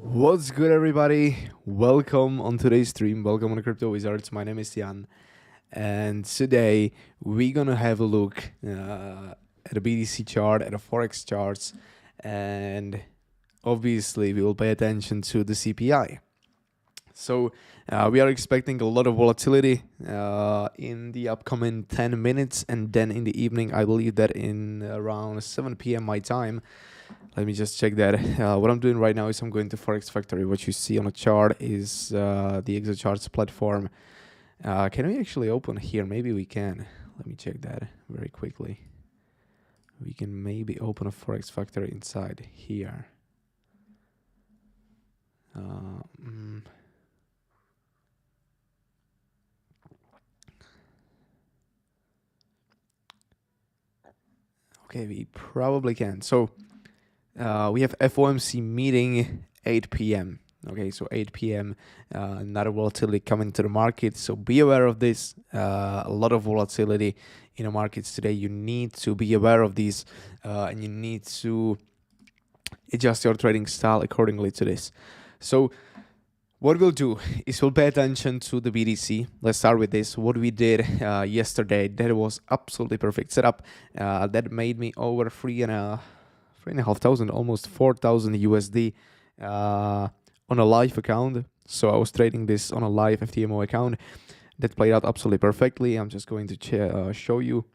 What's good, everybody? Welcome on today's stream. Welcome on Crypto Wizards. My name is Jan, and today we're gonna have a look at a BTC chart, at a Forex charts, and obviously we will pay attention to the CPI. So we are expecting a lot of volatility in the upcoming 10 minutes, and then in the evening, I believe that in around 7 p.m. my time. Let me just check that. What I'm doing right now is I'm going to Forex Factory. What you see on the chart is the ExoCharts platform. Can we actually open here? Maybe we can. Let me check that very quickly. We can maybe open a Forex Factory inside here. Okay, we probably can. So we have FOMC meeting 8 p.m. Okay, so 8 p.m. Another volatility coming to the market. So be aware of this. A lot of volatility in the markets today. You need to be aware of these, and you need to adjust your trading style accordingly to this. So what we'll do is we'll pay attention to the BTC. Let's start with this. What we did yesterday, that was absolutely perfect setup. That made me over 3,500, almost 4,000 USD on a live account. So I was trading this on a live FTMO account. That played out absolutely perfectly. I'm just going to show you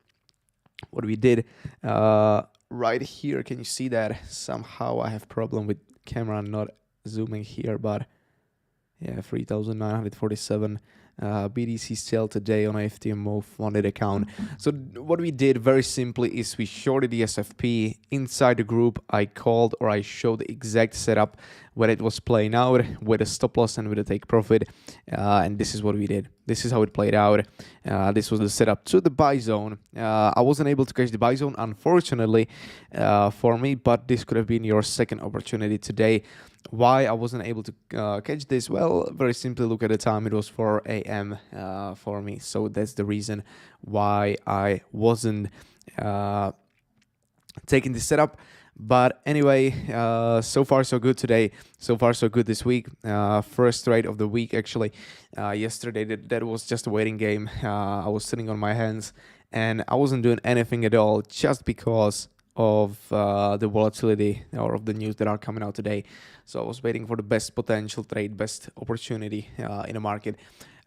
what we did right here. Can you see that? Somehow I have problem with camera not zooming here, but yeah, 3,947 BTC sale today on a FTMO funded account. So what we did very simply is we shorted the SFP inside the group. I called, or I showed the exact setup when it was playing out with a stop loss and with a take profit, and this is what we did. This is how it played out. This was the setup to the buy zone. I wasn't able to catch the buy zone, unfortunately, for me, but this could have been your second opportunity today. Why I wasn't able to catch this? Well, very simply, look at the time. It was 4 a.m. For me, so that's the reason why I wasn't taking this setup. But anyway, so far so good today. So far so good this week. First trade of the week, actually. Yesterday, that was just a waiting game. I was sitting on my hands, and I wasn't doing anything at all, just because of the volatility or of the news that are coming out today. So I was waiting for the best potential trade, best opportunity in the market.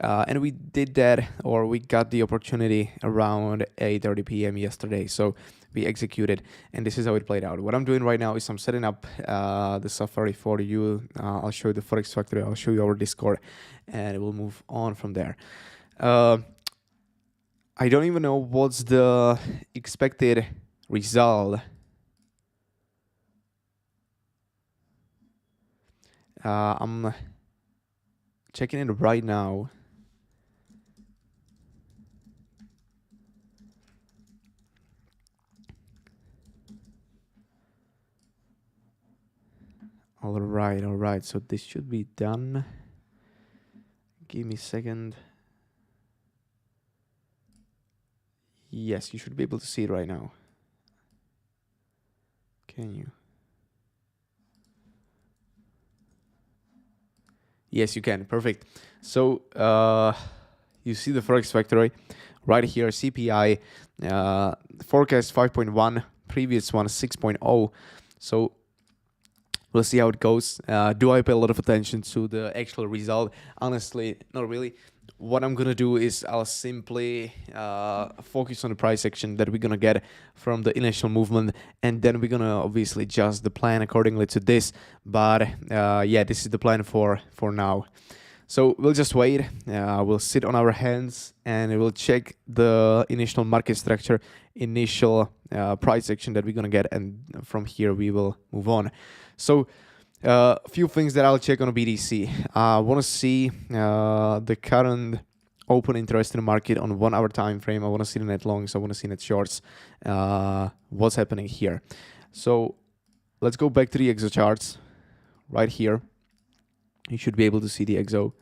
And we did that, or we got the opportunity around 8:30 p.m. yesterday. So we executed, and this is how it played out. What I'm doing right now is I'm setting up the Safari for you. I'll show you the Forex Factory. I'll show you our Discord, and we'll move on from there. I don't even know what's the expected result. I'm checking it right now. All right. So this should be done. Give me a second. Yes, you should be able to see it right now. Can you? Yes, you can. Perfect. So you see the Forex Factory right here. CPI forecast 5.1, previous one 6.0. So we'll see how it goes. Do I pay a lot of attention to the actual result? Honestly, not really. What I'm gonna do is I'll simply focus on the price action that we're gonna get from the initial movement, and then we're gonna obviously adjust the plan accordingly to this. But yeah, this is the plan for now. So we'll just wait. We'll sit on our hands and we'll check the initial market structure, initial price action that we're gonna get, and from here we will move on. So a few things that I'll check on a BTC. I want to see the current open interest in the market on 1 hour time frame. I want to see the net longs. I want to see net shorts. What's happening here? So let's go back to the EXO charts right here. You should be able to see the EXO.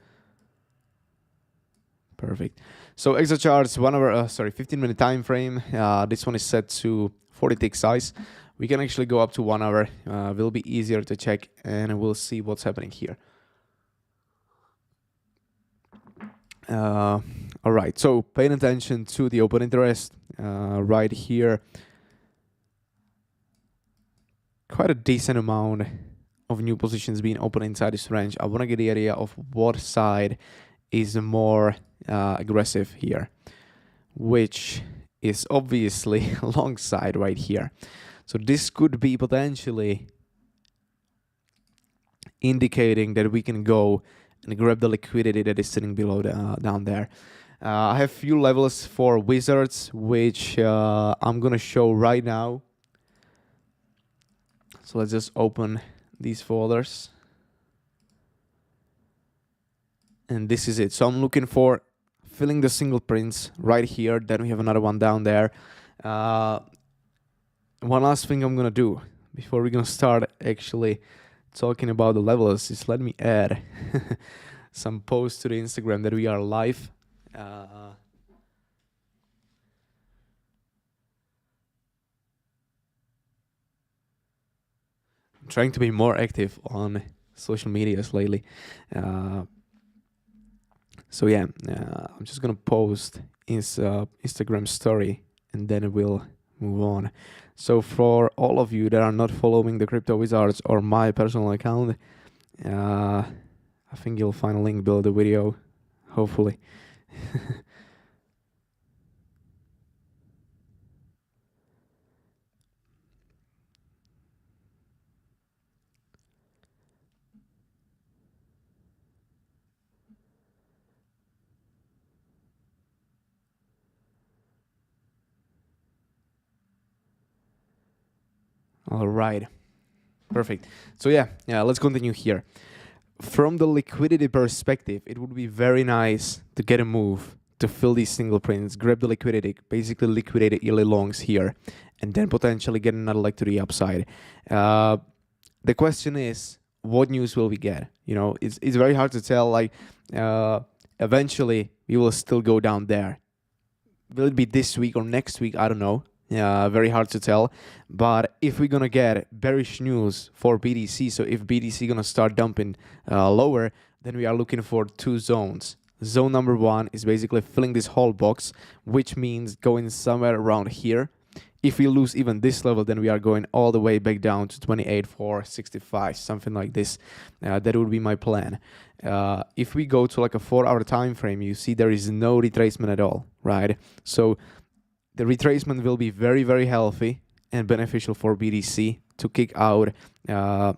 Perfect. So EXO charts 1 hour, 15-minute time frame. This one is set to 40 tick size. We can actually go up to 1 hour. Will be easier to check, and we'll see what's happening here. All right, so paying attention to the open interest right here. Quite a decent amount of new positions being open inside this range. I want to get the idea of what side is more aggressive here, which is obviously long side right here. So this could be potentially indicating that we can go and grab the liquidity that is sitting below down there. I have few levels for wizards, which I'm gonna show right now. So let's just open these folders. And this is it. So I'm looking for filling the single prints right here. Then we have another one down there. One last thing I'm gonna do before we're gonna start actually talking about the levels is let me add some posts to the Instagram that we are live. I'm trying to be more active on social medias lately. So yeah, I'm just gonna post Instagram story and then we'll move on. So for all of you that are not following the Crypto Wizards or my personal account, I think you'll find a link below the video, hopefully. All right, perfect. So yeah, let's continue here. From the liquidity perspective, it would be very nice to get a move to fill these single prints, grab the liquidity, basically liquidate the early longs here, and then potentially get another leg to the upside. The question is, what news will we get? You know, it's very hard to tell. Like, eventually we will still go down there. Will it be this week or next week? I don't know. Very hard to tell. But if we're gonna get bearish news for BTC, so if BTC gonna start dumping lower, then we are looking for two zones. Zone number one is basically filling this whole box, which means going somewhere around here. If we lose even this level, then we are going all the way back down to 28,465, something like this. That would be my plan. If we go to like a 4-hour time frame, you see there is no retracement at all, right? So the retracement will be very, very healthy and beneficial for BTC to kick out the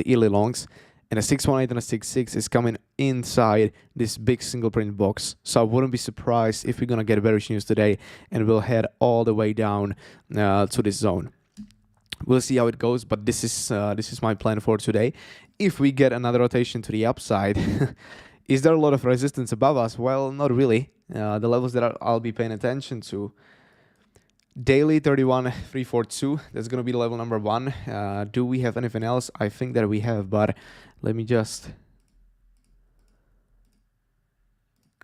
early longs. And a 618 and a 66 is coming inside this big single print box. So I wouldn't be surprised if we're going to get bearish news today and we'll head all the way down to this zone. We'll see how it goes, but this is my plan for today. If we get another rotation to the upside, is there a lot of resistance above us? Well, not really. The levels that I'll be paying attention to. Daily 31,342, that's going to be level number one. Do we have anything else? I think that we have, but let me just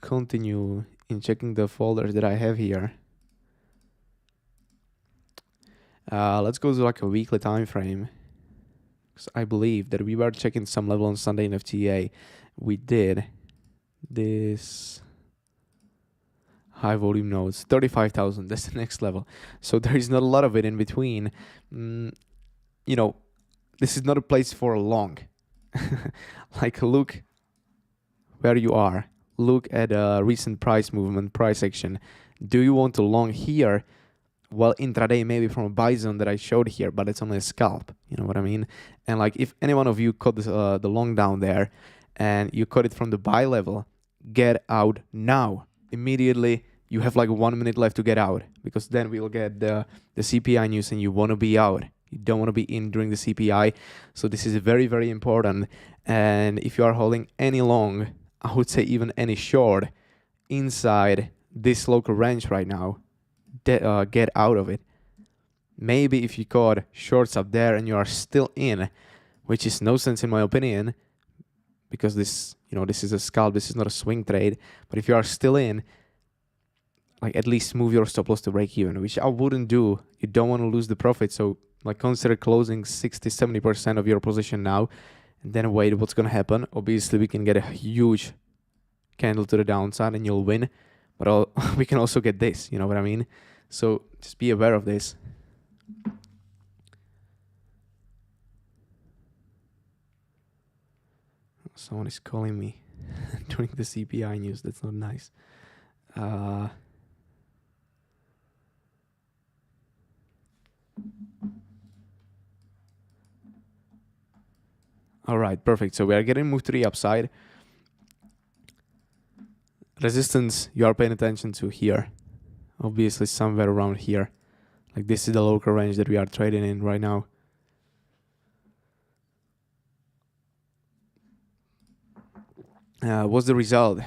continue in checking the folders that I have here. Let's go to like a weekly time frame. Because I believe that we were checking some level on Sunday in FTA. We did this high volume nodes, 35,000, that's the next level. So there is not a lot of it in between. You know, this is not a place for a long. Like, look where you are. Look at a recent price movement, price action. Do you want to long here? Well, intraday maybe from a buy zone that I showed here, but it's only a scalp. You know what I mean? And like, if any one of you caught this, the long down there, and you cut it from the buy level, get out now. Immediately, you have like 1 minute left to get out, because then we'll get the CPI news and you want to be out. You don't want to be in during the CPI. So this is very, very important. And if you are holding any long, I would say even any short inside this local range right now, get out of it. Maybe if you caught shorts up there and you are still in, which is no sense in my opinion, because this is a scalp, this is not a swing trade. But if you are still in, like at least move your stop loss to break even, which I wouldn't do. You don't want to lose the profit. So like consider closing 60-70% of your position now, and then wait what's going to happen. Obviously we can get a huge candle to the downside and you'll win, but we can also get this, you know what I mean? So just be aware of this. Someone is calling me during the CPI news. That's not nice. All right, perfect. So we are getting moved to the upside. Resistance, you are paying attention to here. Obviously somewhere around here. Like this is the local range that we are trading in right now. What's the result?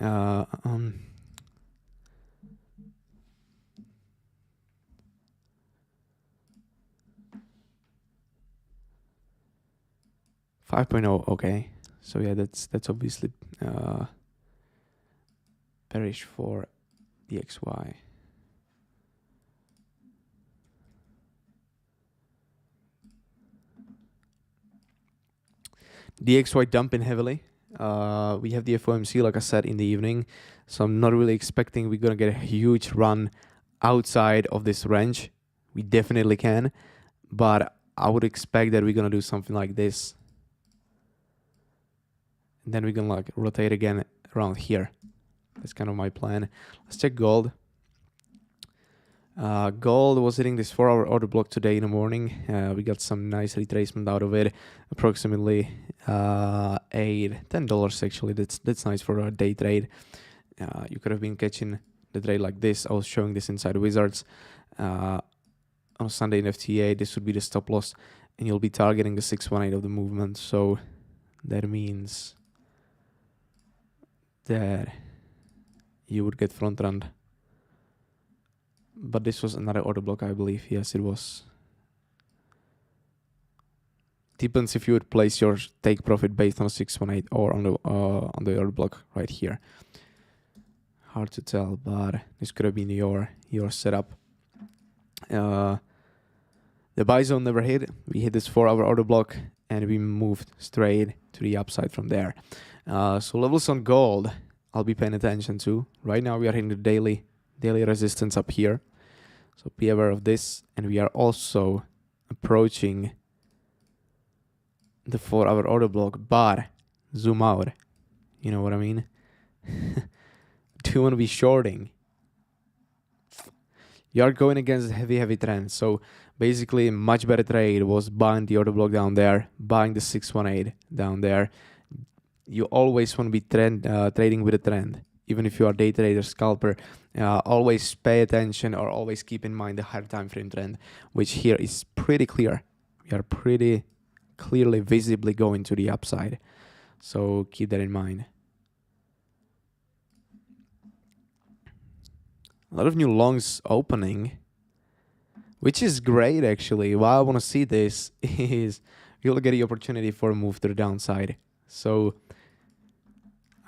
5.0, okay. So yeah, that's obviously bearish for the XY. DXY dumping heavily. We have the FOMC, like I said, in the evening. So I'm not really expecting we're going to get a huge run outside of this range. We definitely can. But I would expect that we're going to do something like this. And then we're going to like rotate again around here. That's kind of my plan. Let's check gold. Gold was hitting this 4-hour order block today in the morning. We got some nice retracement out of it, approximately $10 actually. That's nice for a day trade. You could have been catching the trade like this. I was showing this inside Wizards on Sunday in FTA. This would be the stop loss, and you'll be targeting the 618 of the movement. So that means that you would get front run. But this was another order block, I believe. Yes, it was. Depends if you would place your take profit based on 618 or on the order block right here. Hard to tell, but this could have been your setup. The buy zone never hit. We hit this 4-hour order block and we moved straight to the upside from there. So levels on gold, I'll be paying attention to. Right now we are hitting the daily resistance up here. So be aware of this. And we are also approaching the 4-hour order block, but zoom out. You know what I mean? Do you want to be shorting? You are going against heavy trend. So basically a much better trade was buying the order block down there, buying the 618 down there. You always want to be trading with a trend. Even if you are day trader, scalper, always pay attention or always keep in mind the higher time frame trend, which here is pretty clear. We are pretty clearly, visibly going to the upside. So keep that in mind. A lot of new longs opening, which is great actually. Why I want to see this is you'll get the opportunity for a move to the downside. So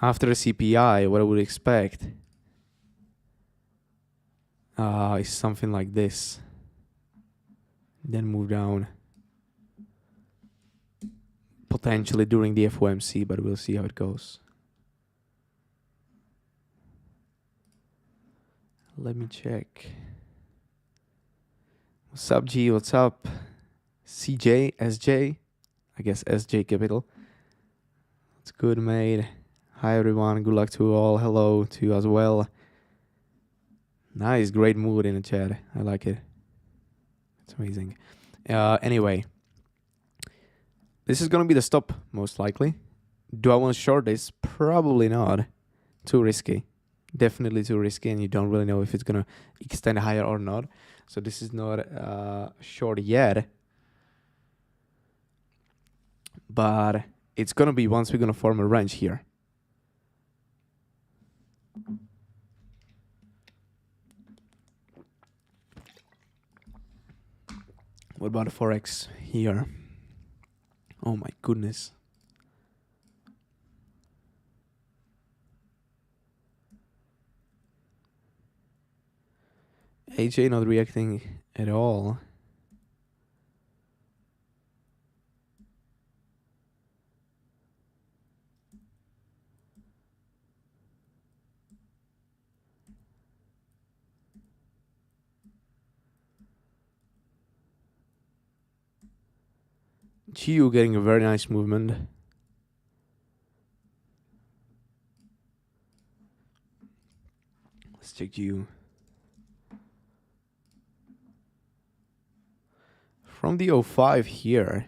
after the CPI, what I would expect is something like this. Then move down. Potentially during the FOMC, but we'll see how it goes. Let me check. What's up, G? What's up? CJ, SJ? I guess SJ Capital. It's good, mate. Hi, everyone. Good luck to all. Hello to you as well. Nice. Great mood in the chat. I like it. It's amazing. Anyway. This is going to be the stop, most likely. Do I want to short this? Probably not. Too risky. Definitely too risky, and you don't really know if it's gonna extend higher or not. So this is not short yet, but it's gonna be once we're gonna form a range here. What about the Forex here? Oh my goodness. AJ not reacting at all. GU getting a very nice movement. Let's check GU. From the 05 here.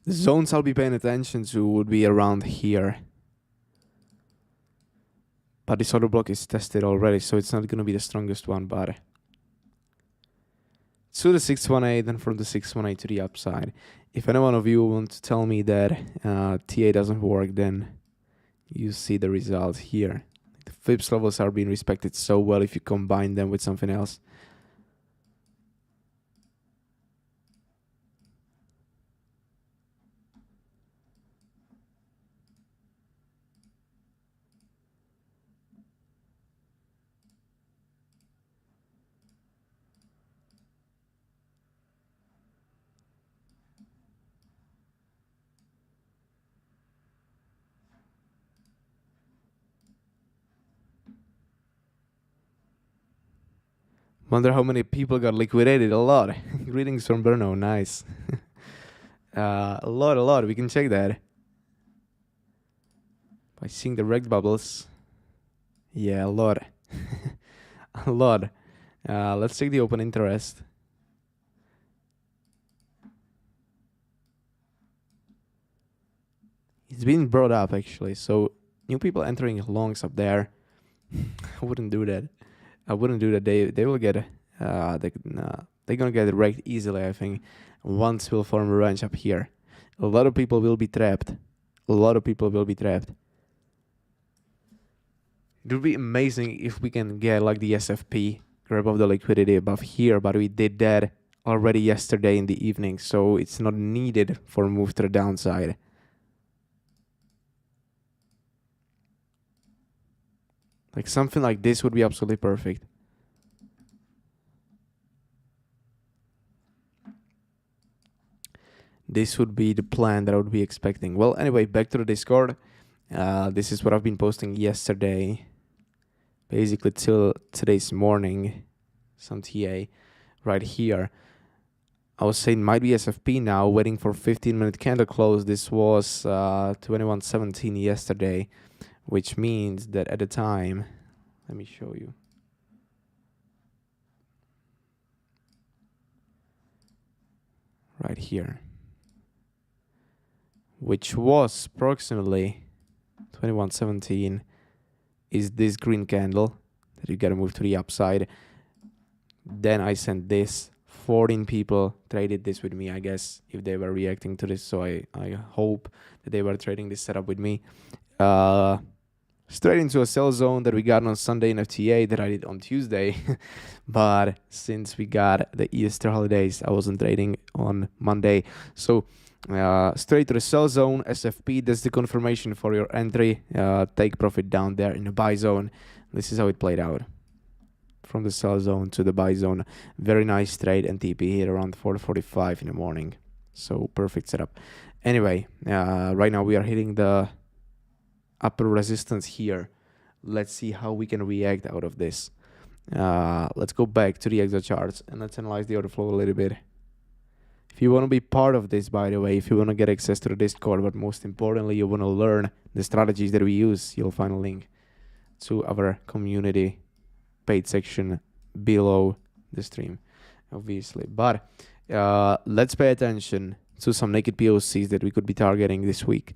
The zones I'll be paying attention to would be around here. But this other block is tested already, so it's not going to be the strongest one, but to the 618 and from the 618 to the upside. If any one of you want to tell me that TA doesn't work, then you see the result here. The flips levels are being respected so well if you combine them with something else. Wonder how many people got liquidated. A lot. Greetings from Brno. Nice. A lot. We can check that. By seeing the reg bubbles. Yeah, a lot. A lot. Let's check the open interest. It's been brought up actually. So new people entering longs up there. I wouldn't do that. I wouldn't do that. They will get they're gonna get wrecked easily, I think. Once we'll form a range up here. A lot of people will be trapped. A lot of people will be trapped. It would be amazing if we can get like the SFP, grab off the liquidity above here, but we did that already yesterday in the evening, so it's not needed for a move to the downside. Like something like this would be absolutely perfect. This would be the plan that I would be expecting. Well, anyway, back to the Discord. This is what I've been posting yesterday. Basically till today's morning. Some TA right here. I was saying might be SFP now, waiting for 15-minute candle close. This was 21.17 yesterday, which means that at the time, let me show you. Right here. Which was approximately 21.17 is this green candle that you gotta move to the upside. Then I sent this. 14 people traded this with me, I guess, if they were reacting to this. So I hope that they were trading this setup with me. Straight into a sell zone that we got on Sunday in FTA that I did on Tuesday. But since we got the Easter holidays, I wasn't trading on Monday. So straight to the sell zone, SFP, that's the confirmation for your entry. Take profit down there in the buy zone. This is how it played out. From the sell zone to the buy zone. Very nice trade, and TP hit around 4:45 in the morning. So perfect setup. Anyway, right now we are hitting the upper resistance here. Let's see how we can react out of this. Let's go back to the exo charts and let's analyze the order flow a little bit. If you want to be part of this, by the way, if you want to get access to the Discord, but most importantly, you want to learn the strategies that we use, you'll find a link to our community paid section below the stream, obviously. But let's pay attention to some naked POCs that we could be targeting this week.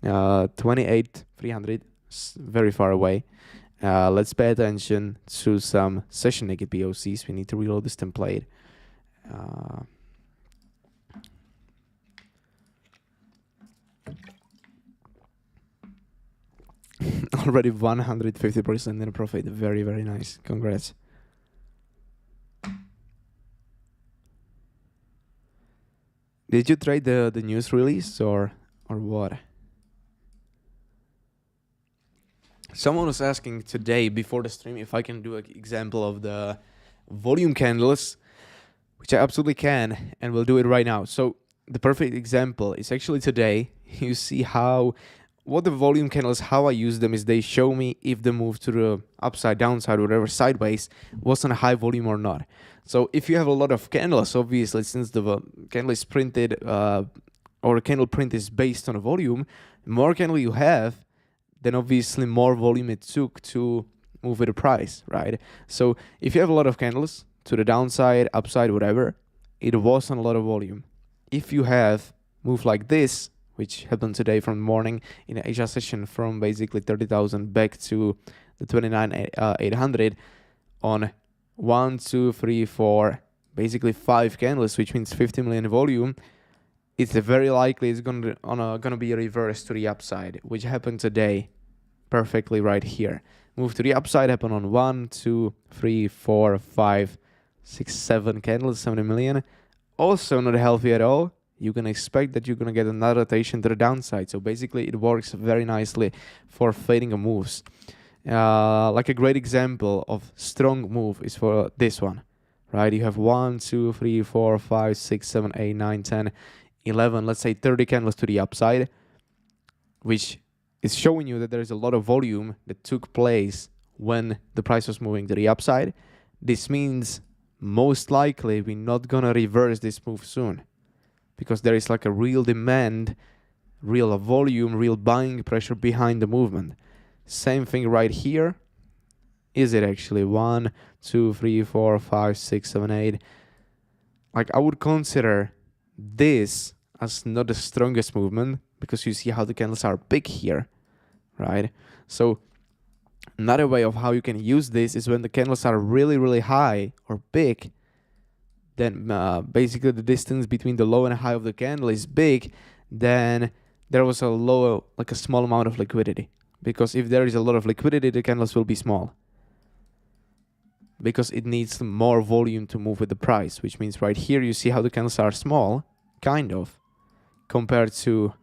28,300, very far away. Let's pay attention to some session naked POCs. We need to reload this template. Already 150% in profit. Very, very nice. Congrats. Did you trade the news release or what? Someone was asking today before the stream if I can do an example of the volume candles, which I absolutely can, and we'll do it right now. So the perfect example is actually today. You see what the volume candles, how I use them is they show me if the move to the upside, downside, whatever, sideways was on a high volume or not. So if you have a lot of candles, obviously, since the candle is printed or a candle print is based on a volume, the more candle you have, then obviously more volume it took to move with the price, right? So if you have a lot of candles to the downside, upside, whatever, it was on a lot of volume. If you have move like this, which happened today from the morning in the Asia session from basically 30,000 back to the 29,800 on 1, 2, 3, 4, basically 5 candles, which means 50 million volume. It's very likely it's gonna be a reverse to the upside, which happened today perfectly right here. Move to the upside happened on 1, 2, 3, 4, 5, 6, 7 candles, 70 million. Also not healthy at all. You can expect that you're going to get another rotation to the downside. So basically it works very nicely for fading moves. Like a great example of strong move is for this one, right? You have 1, 2, 3, 4, 5, 6, 7, 8, 9, 10, 11, let's say 30 candles to the upside, which is showing you that there is a lot of volume that took place when the price was moving to the upside. This means most likely we're not going to reverse this move soon, because there is like a real demand, real volume, real buying pressure behind the movement. Same thing right here. Is it actually 1, 2, 3, 4, 5, 6, 7, 8? Like I would consider this as not the strongest movement because you see how the candles are big here, right? So another way of how you can use this is when the candles are really, really high or big, then basically the distance between the low and high of the candle is big, then there was a small amount of liquidity. Because if there is a lot of liquidity, the candles will be small. Because it needs more volume to move with the price, which means right here you see how the candles are small, kind of, compared to,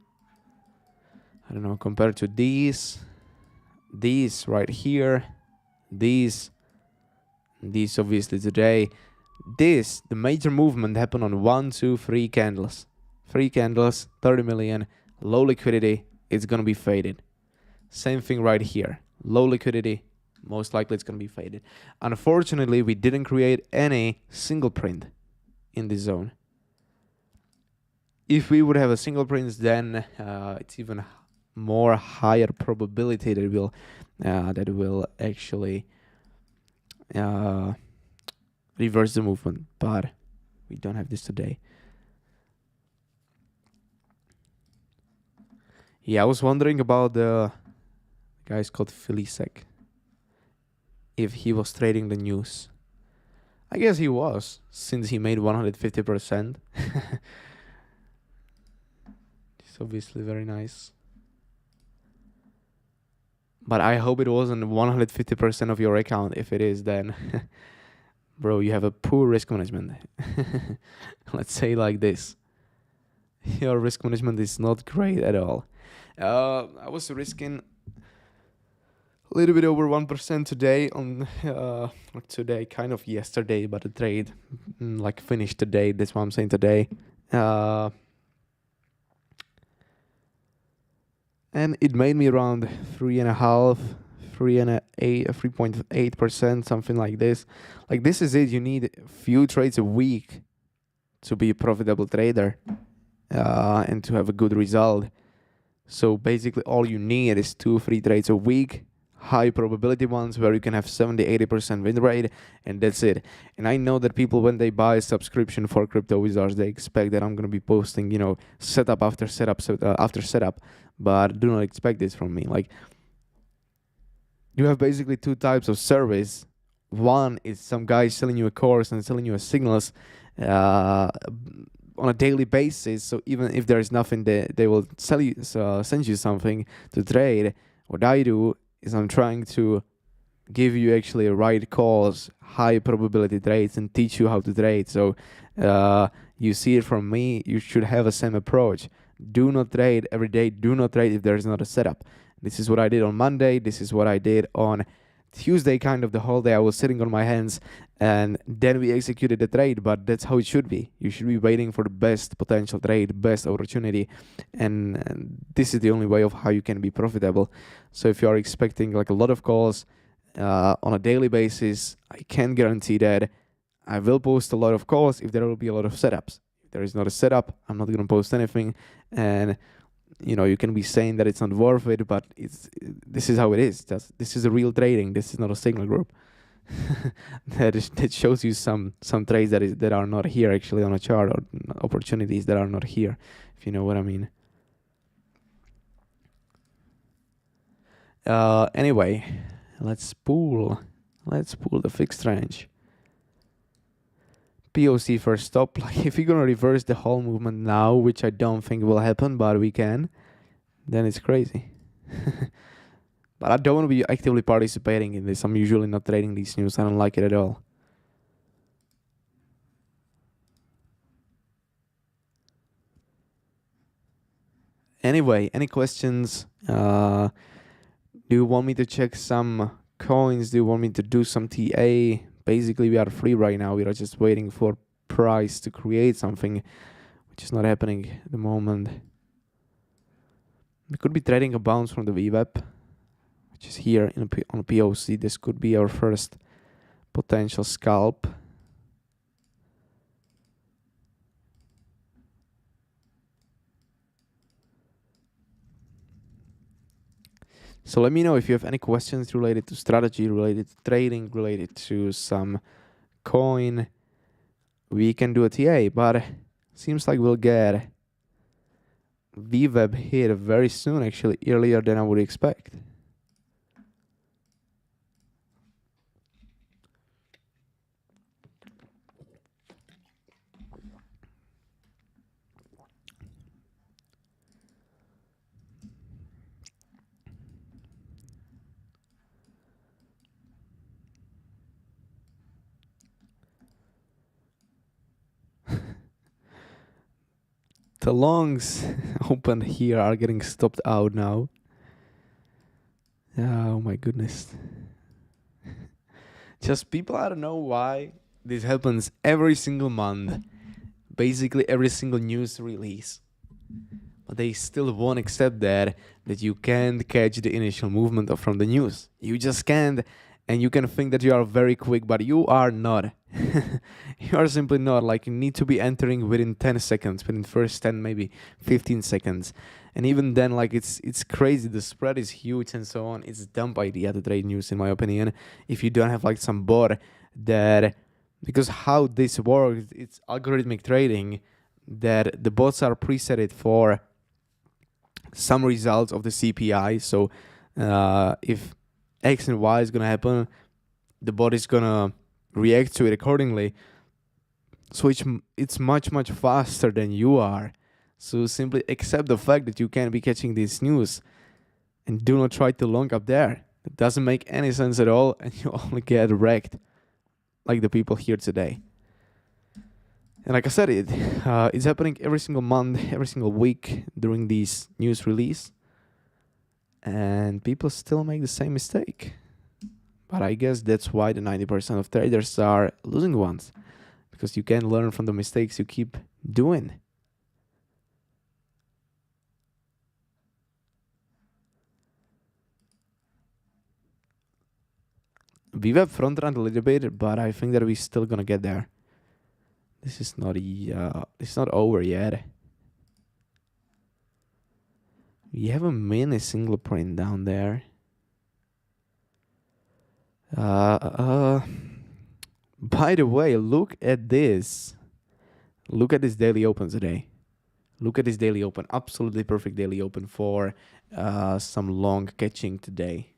compared to these right here, these obviously today. The major movement happened on 1, 2, 3 candles. 3 candles, 30 million, low liquidity, it's going to be faded. Same thing right here. Low liquidity, most likely it's going to be faded. Unfortunately, we didn't create any single print in this zone. If we would have a single print, then it's even more higher probability that will actually reverse the movement, but we don't have this today. Yeah, I was wondering about the guy's called Filisek, if he was trading the news. I guess he was, since he made 150%. It's obviously very nice. But I hope it wasn't 150% of your account. If it is, then bro, you have a poor risk management. Let's say like this. Your risk management is not great at all. I was risking a little bit over 1% today on today, kind of yesterday, but the trade finished today. That's what I'm saying today. And it made me around 3.8%, something like this. Like this is it. You need a few trades a week to be a profitable trader and to have a good result. So basically all you need is 2-3 trades a week, high probability ones where you can have 70-80% win rate, and that's it. And I know that people, when they buy a subscription for Crypto Wizards, they expect that I'm going to be posting, you know, setup after setup after setup, but do not expect this from me. Like, you have basically two types of service. One is some guy selling you a course and selling you a signals on a daily basis. So even if there is nothing, they will send you something to trade. What I do is I'm trying to give you actually right calls, high probability trades, and teach you how to trade. So you see it from me, you should have a same approach. Do not trade every day. Do not trade if there is not a setup. This is what I did on Monday. This is what I did on Tuesday, kind of the whole day. I was sitting on my hands, and then we executed the trade. But that's how it should be. You should be waiting for the best potential trade, best opportunity, and this is the only way of how you can be profitable. So if you are expecting like a lot of calls on a daily basis, I can guarantee that I will post a lot of calls if there will be a lot of setups. If there is not a setup, I'm not going to post anything. And you know, you can be saying that it's not worth it, but this is how it is. This is a real trading. This is not a signal group. that shows you some trades that are not here actually on a chart, or opportunities that are not here, if you know what I mean. Anyway, let's pull the fixed range. POC first stop. Like, if you're gonna reverse the whole movement now, which I don't think will happen, but we can, then it's crazy. But I don't want to be actively participating in this. I'm usually not trading these news. I don't like it at all. Anyway, any questions? Do you want me to check some coins? Do you want me to do some TA? Basically, we are free right now. We are just waiting for price to create something, which is not happening at the moment. We could be trading a bounce from the VWAP, which is here on POC. This could be our first potential scalp. So let me know if you have any questions related to strategy, related to trading, related to some coin. We can do a TA, but seems like we'll get VWAP hit very soon, actually earlier than I would expect. The longs opened here are getting stopped out now. Oh my goodness. Just people, I don't know why this happens every single month. Basically every single news release. But they still won't accept that you can't catch the initial movement from the news. You just can't. And you can think that you are very quick, but you are not. You are simply not. Like, you need to be entering within 10 seconds, within first 10, maybe 15 seconds. And even then, like, it's crazy. The spread is huge and so on. It's a dumb idea to trade news, in my opinion, if you don't have like some bot that, because how this works, it's algorithmic trading, that the bots are preset for some results of the CPI. So if X and Y is going to happen, the bot is going to react to it accordingly. So it's much, much faster than you are. So simply accept the fact that you can be catching this news and do not try to long up there. It doesn't make any sense at all, and you only get wrecked like the people here today. And like I said, it's happening every single month, every single week during these news release. And people still make the same mistake. But I guess that's why the 90% of traders are losing ones. Because you can learn from the mistakes you keep doing. VWAP front run a little bit, but I think that we're still going to get there. This is not it's not over yet. We have a mini single print down there. By the way, look at this. Look at this daily open today. Look at this daily open. Absolutely perfect daily open for some long catching today.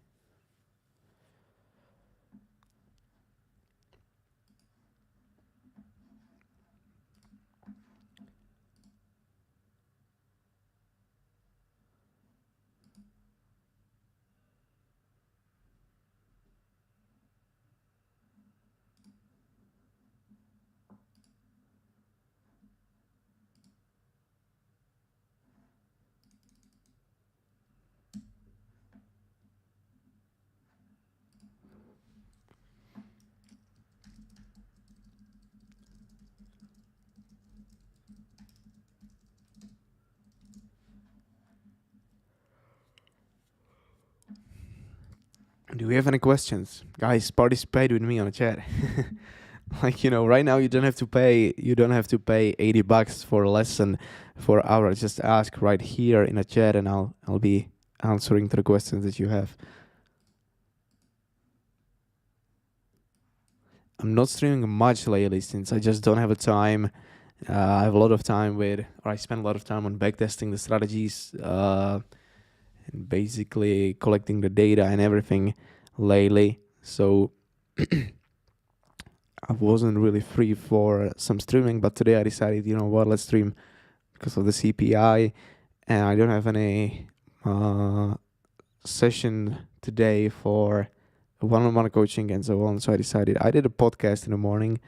Do we have any questions? Guys, participate with me on the chat. Like, right now you don't have to pay $80 for a lesson for hours. Just ask right here in the chat and I'll be answering to the questions that you have. I'm not streaming much lately since I just don't have a time. I have a lot of time I spend a lot of time on backtesting the strategies, and basically collecting the data and everything lately. So I wasn't really free for some streaming, but today I decided, let's stream because of the CPI, and I don't have any session today for one-on-one coaching and so on. So I decided I did a podcast in the morning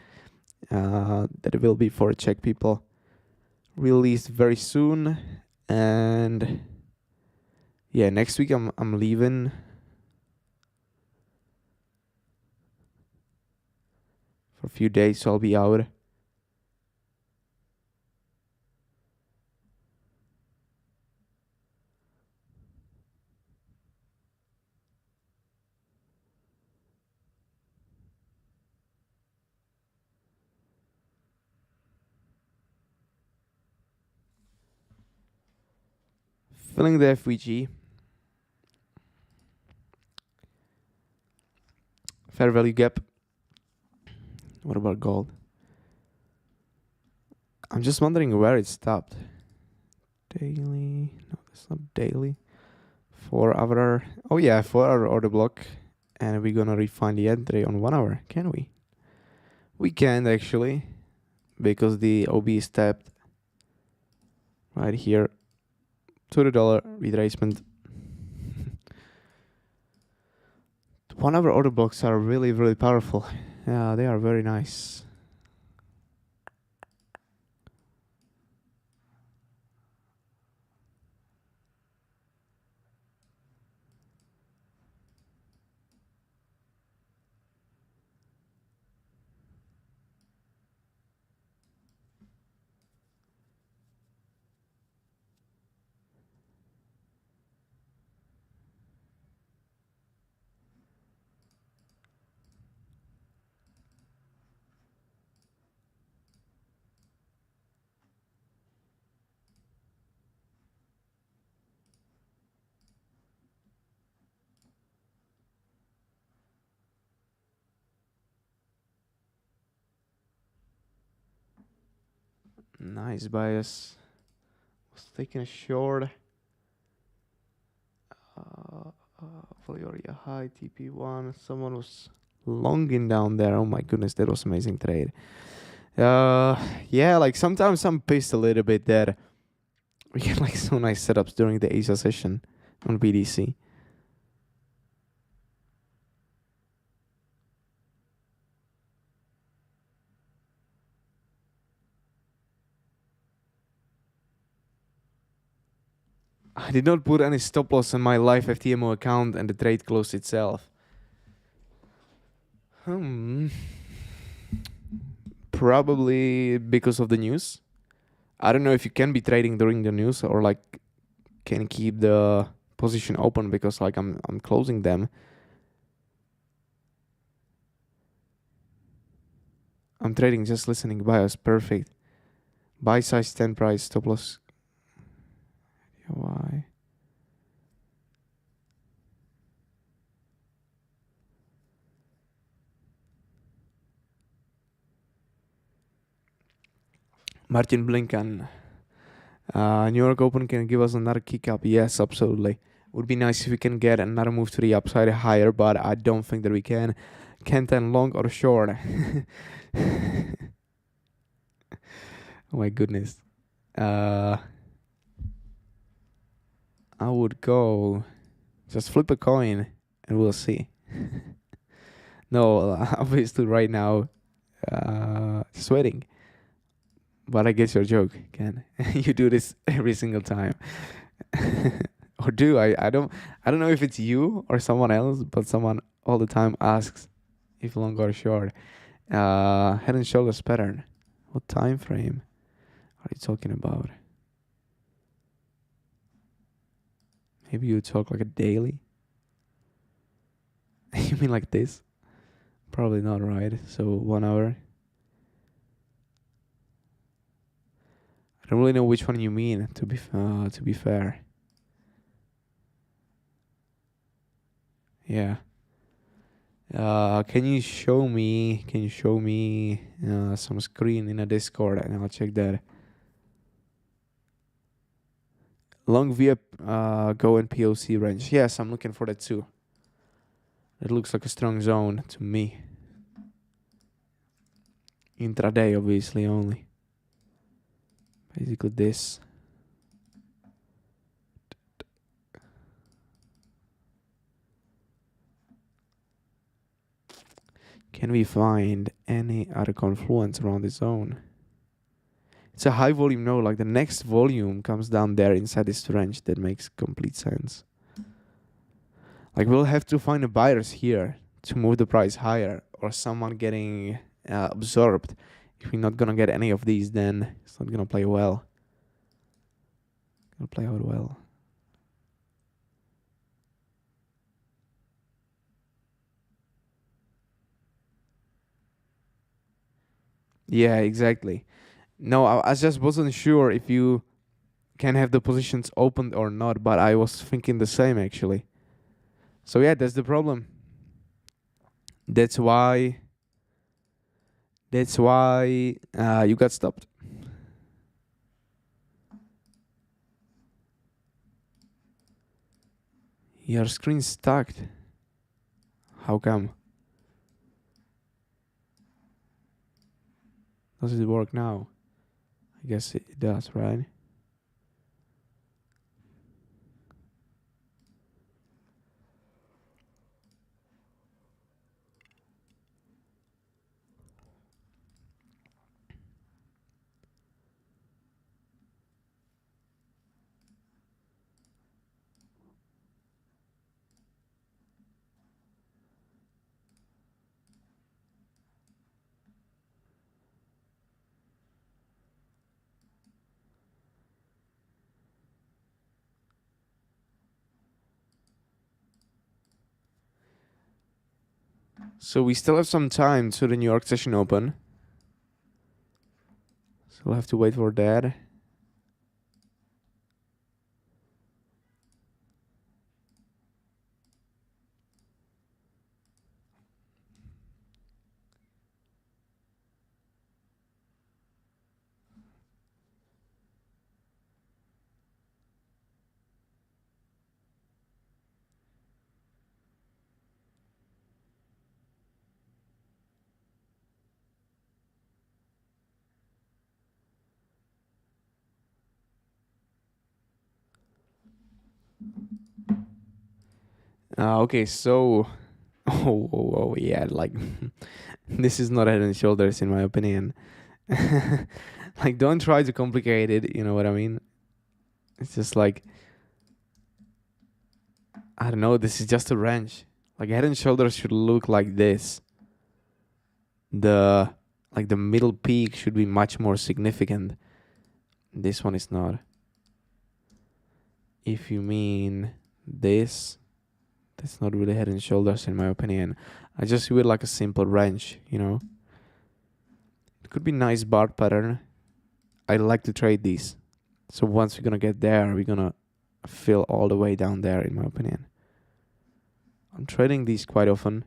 that will be for Czech people, released very soon, and yeah, next week I'm leaving for a few days, so I'll be out. Filling the FVG. Fair value gap. What about gold? I'm just wondering where it stopped. Daily. No, that's not daily. 4 hour. Oh yeah, 4 hour order block. And we're gonna refine the entry on 1 hour. Can we? We can actually. Because the OB stepped right here to the dollar retracement. 1 hour order blocks are really, really powerful. Yeah, they are very nice. Nice bias. Was taking a short. Valoria high, TP1. Someone was longing down there. Oh my goodness, that was amazing trade. Yeah, like sometimes I'm pissed a little bit that we get like so nice setups during the ASA session on BDC. I did not put any stop loss on my live FTMO account and the trade closed itself. Probably because of the news. I don't know if you can be trading during the news or like can keep the position open because like I'm closing them. I'm trading, just listening. Bias, perfect. Buy size 10 price, stop loss. Why? Martin Blinken. New York Open can give us another kick up. Yes, absolutely. Would be nice if we can get another move to the upside higher, but I don't think that we can. Can't end long or short. Oh my goodness. I would go just flip a coin and we'll see. No, obviously right now, just waiting. But I get your joke, Ken. You do this every single time. Or do I don't know if it's you or someone else, but someone all the time asks if long or short. Head and shoulders pattern. What time frame are you talking about? Maybe you talk like a daily? You mean like this? Probably not, right? So 1 hour. I don't really know which one you mean, to be fair. Yeah. Can you show me some screen in a Discord and I'll check that. Long via go and POC range. Yes, I'm looking for that too. It looks like a strong zone to me. Intraday, obviously, only. Basically this. Can we find any other confluence around the zone? It's a high volume node, like the next volume comes down there inside this range. That makes complete sense. Like we'll have to find a buyers here to move the price higher, or someone getting absorbed. If we're not gonna get any of these, then it's not gonna play well. Gonna play out well. Yeah, exactly. No, I just wasn't sure if you can have the positions opened or not, but I was thinking the same actually. So yeah, that's the problem. That's why you got stopped. Your screen's stuck. How come? Does it work now? I guess it does, right? So we still have some time to the New York session open. So we'll have to wait for that. Okay, so oh yeah, like this is not head and shoulders in my opinion. Like don't try to complicate it, you know what I mean? It's just like I don't know, this is just a wrench. Like head and shoulders should look like this. The middle peak should be much more significant. This one is not. If you mean this, that's not really head and shoulders in my opinion. I just view it like a simple wrench, you know. Could be nice bar pattern. I like to trade these. So once we're gonna get there, we're gonna fill all the way down there, in my opinion. I'm trading these quite often.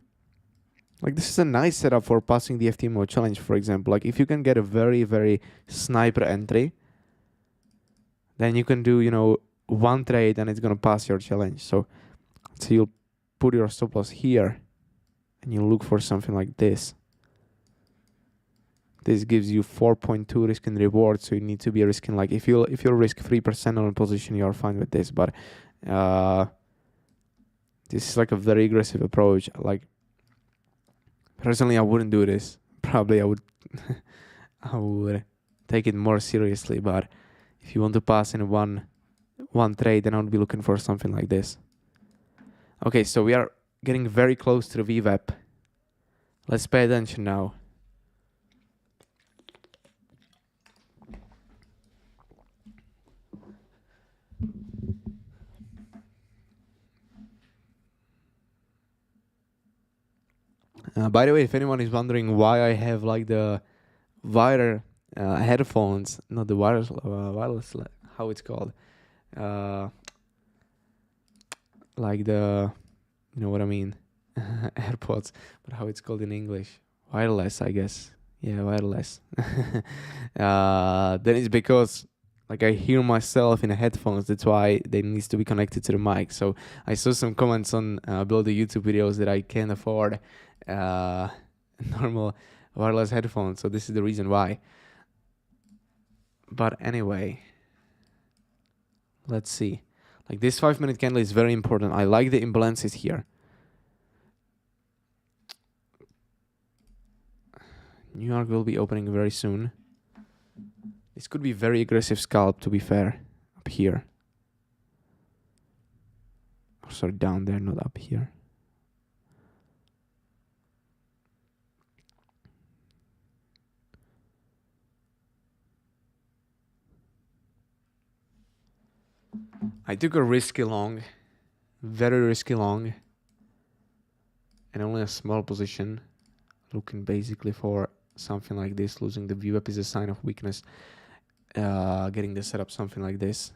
Like, this is a nice setup for passing the FTMO challenge, for example. Like, if you can get a very, very sniper entry, then you can do, you know, one trade and it's gonna pass your challenge. So you'll put your stop loss here and you look for something like this. This gives you 4.2 risk and reward, so you need to be risking, like, if you risk 3% on a position, you're fine with this. But this is like a very aggressive approach. Like, personally, I wouldn't do this. Probably I would I would take it more seriously. But if you want to pass in one trade, then I would be looking for something like this. Okay, so we are getting very close to the VWAP. Let's pay attention now. By the way, if anyone is wondering why I have like the wire headphones, not the wireless, how it's called, like the, you know what I mean, AirPods, but how it's called in English, wireless, I guess. Yeah, wireless. Then it's because, like, I hear myself in the headphones. That's why they needs to be connected to the mic. So I saw some comments on below the YouTube videos that I can't afford normal wireless headphones. So this is the reason why. But anyway, let's see. Like, this 5-minute candle is very important. I like the imbalances here. New York will be opening very soon. This could be very aggressive scalp, to be fair, up here. Oh, sorry, down there, not up here. I took a risky long, very risky long, and only a small position, looking basically for something like this. Losing the VWAP is a sign of weakness. Getting the setup something like this.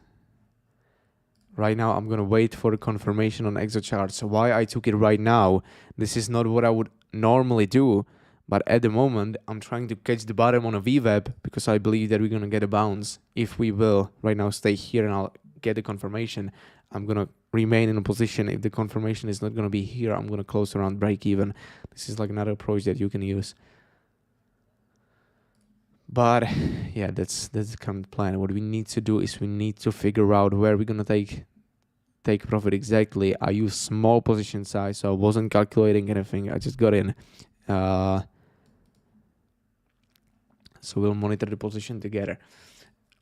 Right now, I'm gonna wait for the confirmation on ExoChart. So why I took it right now, this is not what I would normally do, but at the moment, I'm trying to catch the bottom on a VWAP because I believe that we're gonna get a bounce. If we will right now stay here and I'll get the confirmation, I'm gonna remain in a position. If the confirmation is not gonna be here, I'm gonna close around break even. This is like another approach that you can use. But yeah, that's the current plan. What we need to do is we need to figure out where we're gonna take profit exactly. I use small position size, so I wasn't calculating anything. I just got in. So we'll monitor the position together.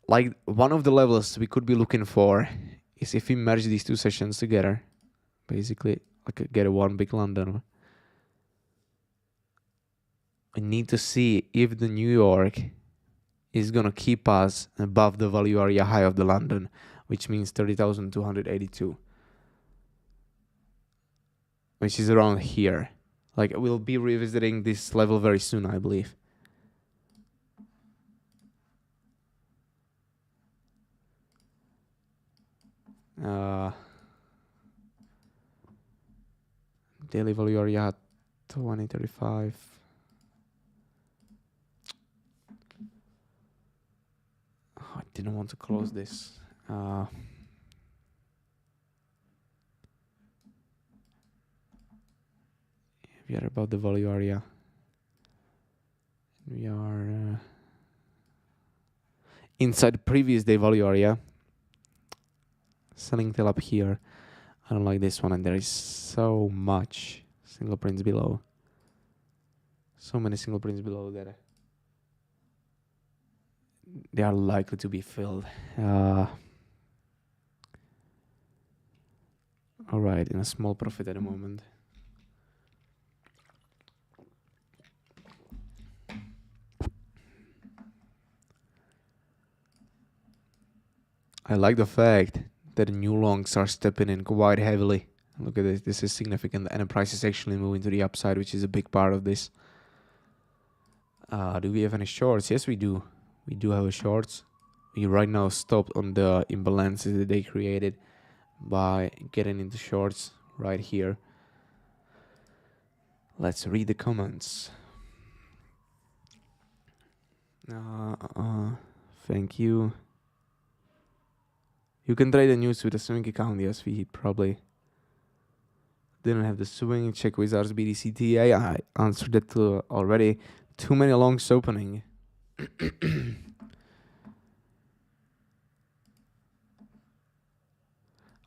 Like, one of the levels we could be looking for is if we merge these two sessions together. Basically, I could get a one big London. I need to see if the New York is gonna keep us above the value area high of the London, which means 30,282, which is around here. Like, we'll be revisiting this level very soon, I believe. Daily value area 2035. I didn't want to close this. We are above the value area. We are inside the previous day value area. Selling till up here. I don't like this one, and there is so much single prints below. So many single prints below that they are likely to be filled. All right, in a small profit at the moment. I like the fact that the new longs are stepping in quite heavily. Look at this. This is significant. And the price is actually moving to the upside, which is a big part of this. Do we have any shorts? Yes, we do. We do have a shorts. We right now stopped on the imbalances that they created by getting into shorts right here. Let's read the comments. Thank you. You can trade the news with a swing account. Yes, we probably didn't have the swing. Check Wizards BDCTA. I answered that already. Too many longs opening.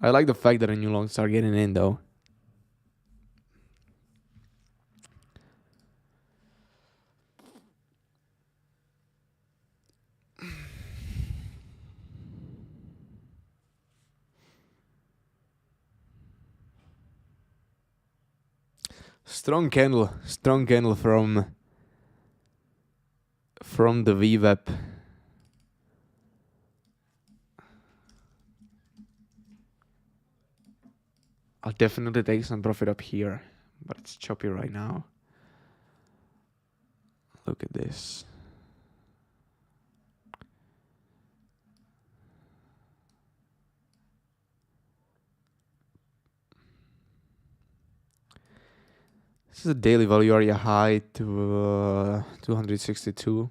I like the fact that the new longs are getting in though. Strong candle from the VWAP. I'll definitely take some profit up here, but it's choppy right now. Look at this. This is a daily value area high to 262.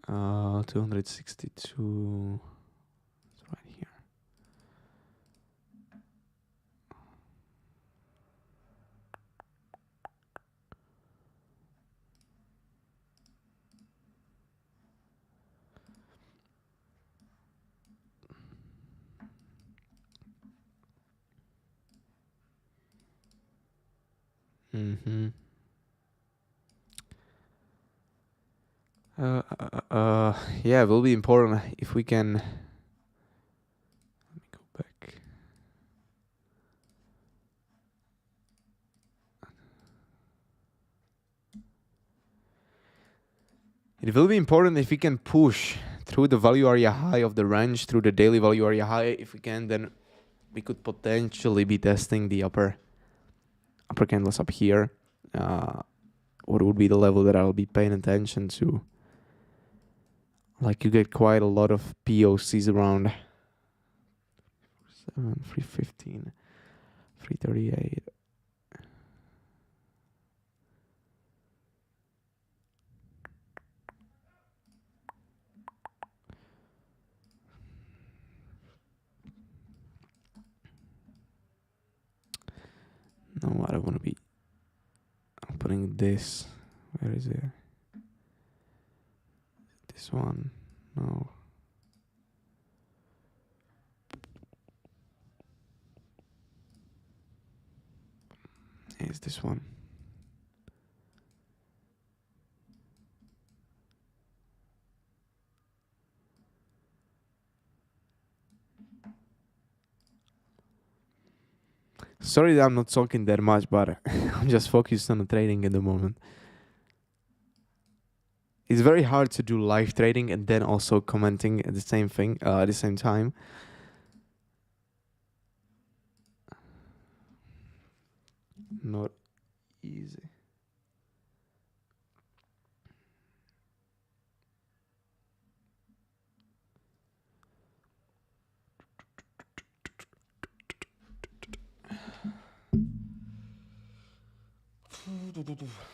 262. It's right here. Mm-hmm. Yeah, it will be important if we can. Let me go back. It will be important if we can push through the value area high of the range, through the daily value area high. If we can, then we could potentially be testing the upper candles up here. What would be the level that I'll be paying attention to? Like you get quite a lot of POCs around 7, 315, 338. No, I don't want to be opening this. Where is it? This one? No. It's this one. Sorry that I'm not talking that much, but I'm just focused on the trading at the moment. It's very hard to do live trading and then also commenting at the same thing at the same time. Not easy.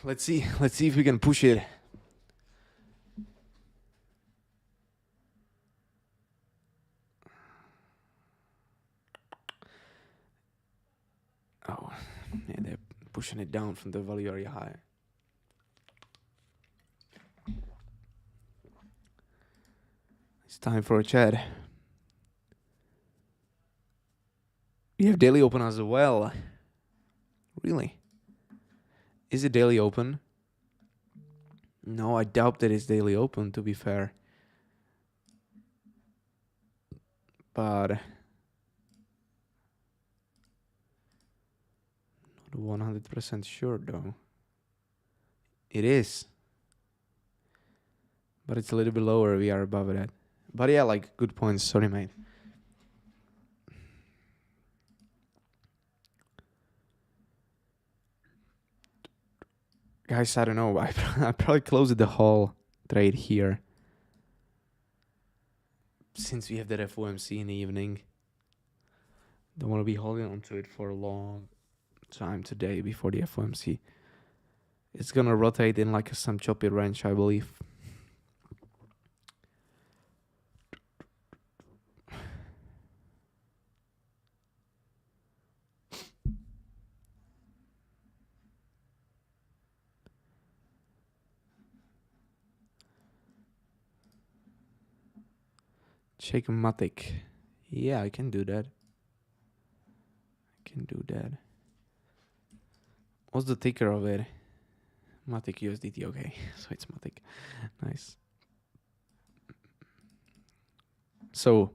Let's see if we can push it. Oh, yeah, they're pushing it down from the value area high. It's time for a chat. We have daily open as well. Really? Is it daily open? No, I doubt that it's daily open, to be fair. But not 100% sure though. It is. But it's a little bit lower. We are above that. But yeah, like, good points. Sorry, mate. Guys, I don't know. I probably closed the whole trade here. Since we have that FOMC in the evening. Don't want to be holding on to it for a long time today before the FOMC. It's going to rotate in like some choppy range, I believe. Check Matic. Yeah, I can do that. What's the ticker of it? Matic USDT. Okay, so it's Matic. Nice. So,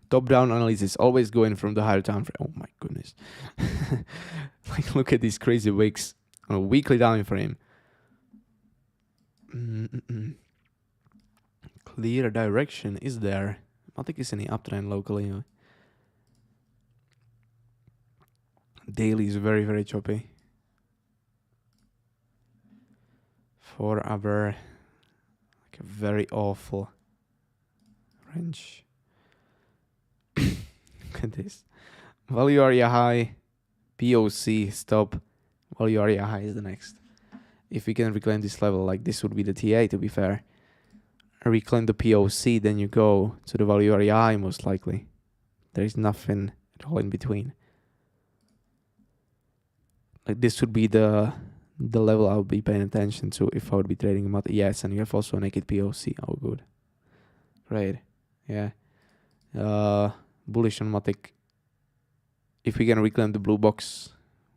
top-down analysis, always going from the higher time frame. Oh my goodness. Like, look at these crazy wicks on a weekly time frame. Clear direction is there. Matic is in the uptrend locally. Daily is very, very choppy. 4 hour, like a very awful range. Look at this. Value area high, POC, stop. Value area high is the next. If we can reclaim this level, like this would be the TA to be fair. Reclaim the POC, then you go to the value area high most likely. There is nothing at all in between. Like this would be the level I would be paying attention to if I would be trading Matic. Yes, and you have also a naked POC. Oh, good. Great. Yeah. Bullish on Matic. If we can reclaim the blue box,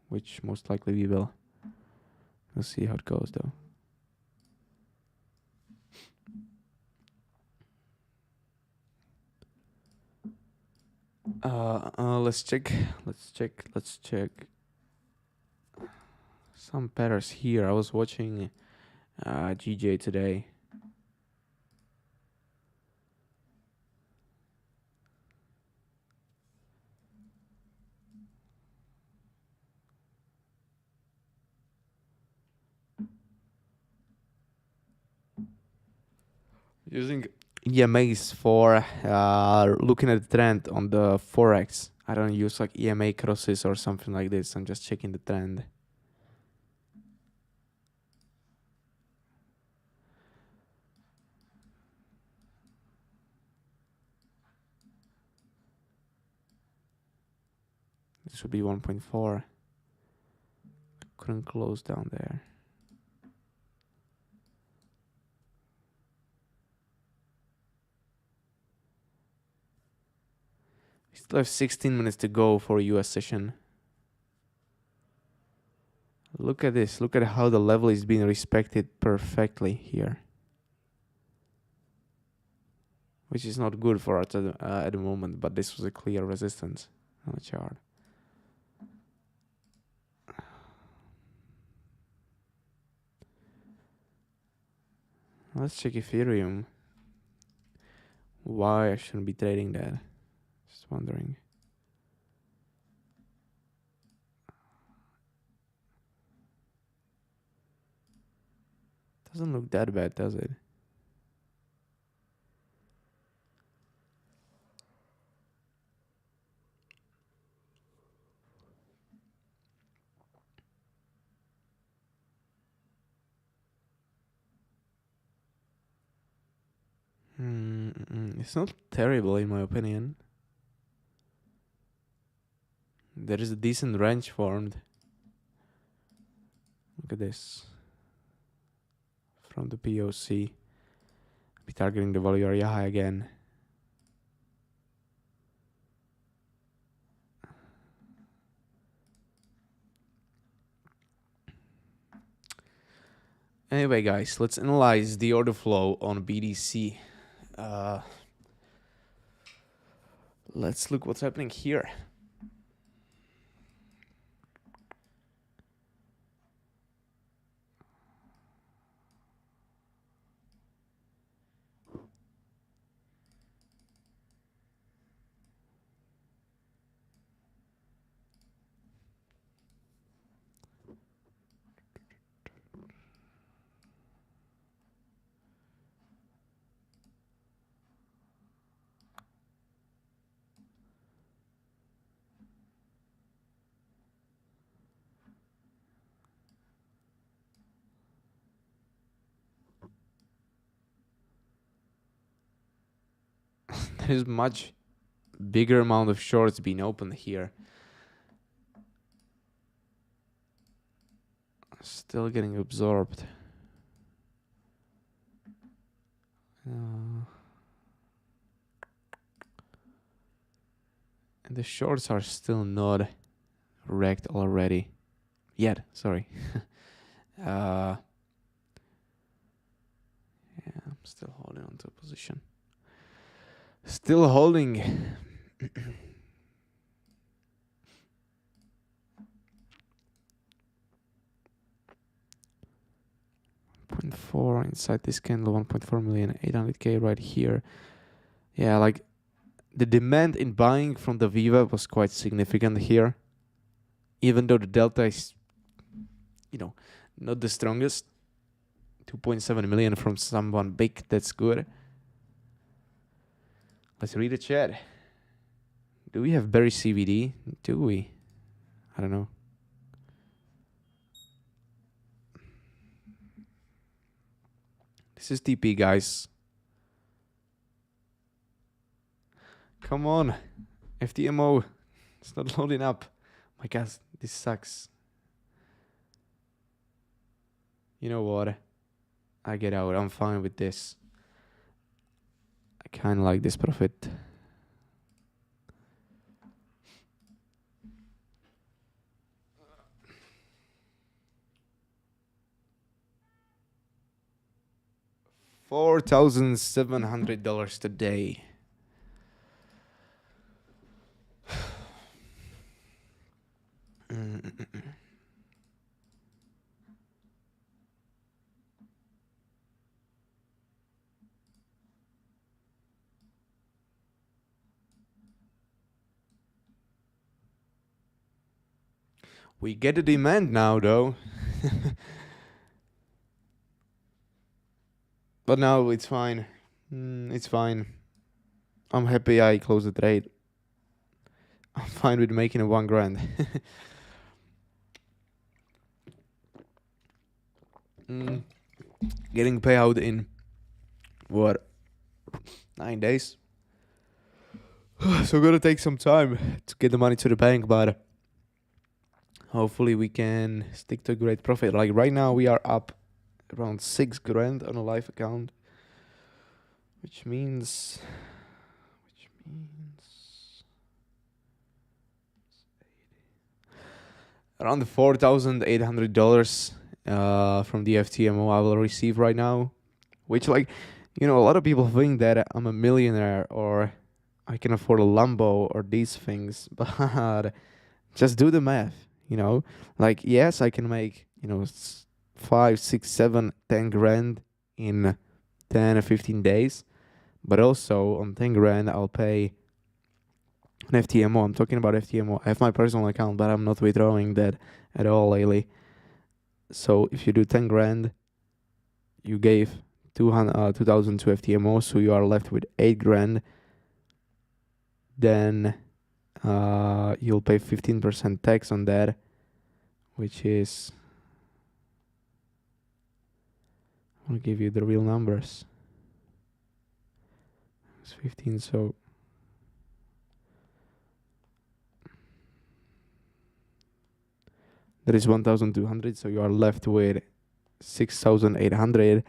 which most likely we will. We'll see how it goes though. Let's check. Some pairs here. I was watching GJ today. Using EMAs for looking at the trend on the Forex. I don't use like EMA crosses or something like this. I'm just checking the trend. This should be 1.4. Couldn't close down there. We still have 16 minutes to go for a US session. Look at this. Look at how the level is being respected perfectly here. Which is not good for us at the moment, but this was a clear resistance on the chart. Let's check Ethereum. Why I shouldn't be trading that? Just wondering. Doesn't look that bad, does it? It's not terrible in my opinion. There is a decent range formed. Look at this. From the POC. Be targeting the value area high again. Anyway, guys, let's analyze the order flow on BTC. Let's look what's happening here. there's much bigger amount of shorts being opened here. Still getting absorbed. And the shorts are still not wrecked already. Yet, sorry. Yeah, I'm still holding on to a position. Still holding. 0.4 inside this candle, 1.4 million, 800k right here. Yeah, like the demand in buying from the Viva was quite significant here. Even though the delta is, not the strongest. 2.7 million from someone big, that's good. Let's read the chat. Do we have Berry CVD? Do we? I don't know. This is TP, guys. Come on. FTMO. It's not loading up. My God, this sucks. You know what? I get out. I'm fine with this. I kind of like this profit. $4,700 today. We get a demand now, though. But now it's fine. It's fine. I'm happy I closed the trade. I'm fine with making a $1,000. Getting payout in what? 9 days. So gonna take some time to get the money to the bank, but hopefully we can stick to a great profit. Like right now we are up around $6,000 on a live account, which means around the $4,800 from the FTMO I will receive right now, which, like, a lot of people think that I'm a millionaire or I can afford a Lambo or these things, but just do the math, like, yes, I can make, 5, 6, 7, 10 grand in 10 or 15 days, but also on 10 grand I'll pay an FTMO. I'm talking about FTMO. I have my personal account, but I'm not withdrawing that at all lately. So if you do 10 grand, you gave 2,000 to FTMO, so you are left with 8 grand. Then you'll pay 15% tax on that, which is, I want to give you the real numbers. It's 15, so that is 1,200, so you are left with 6,800.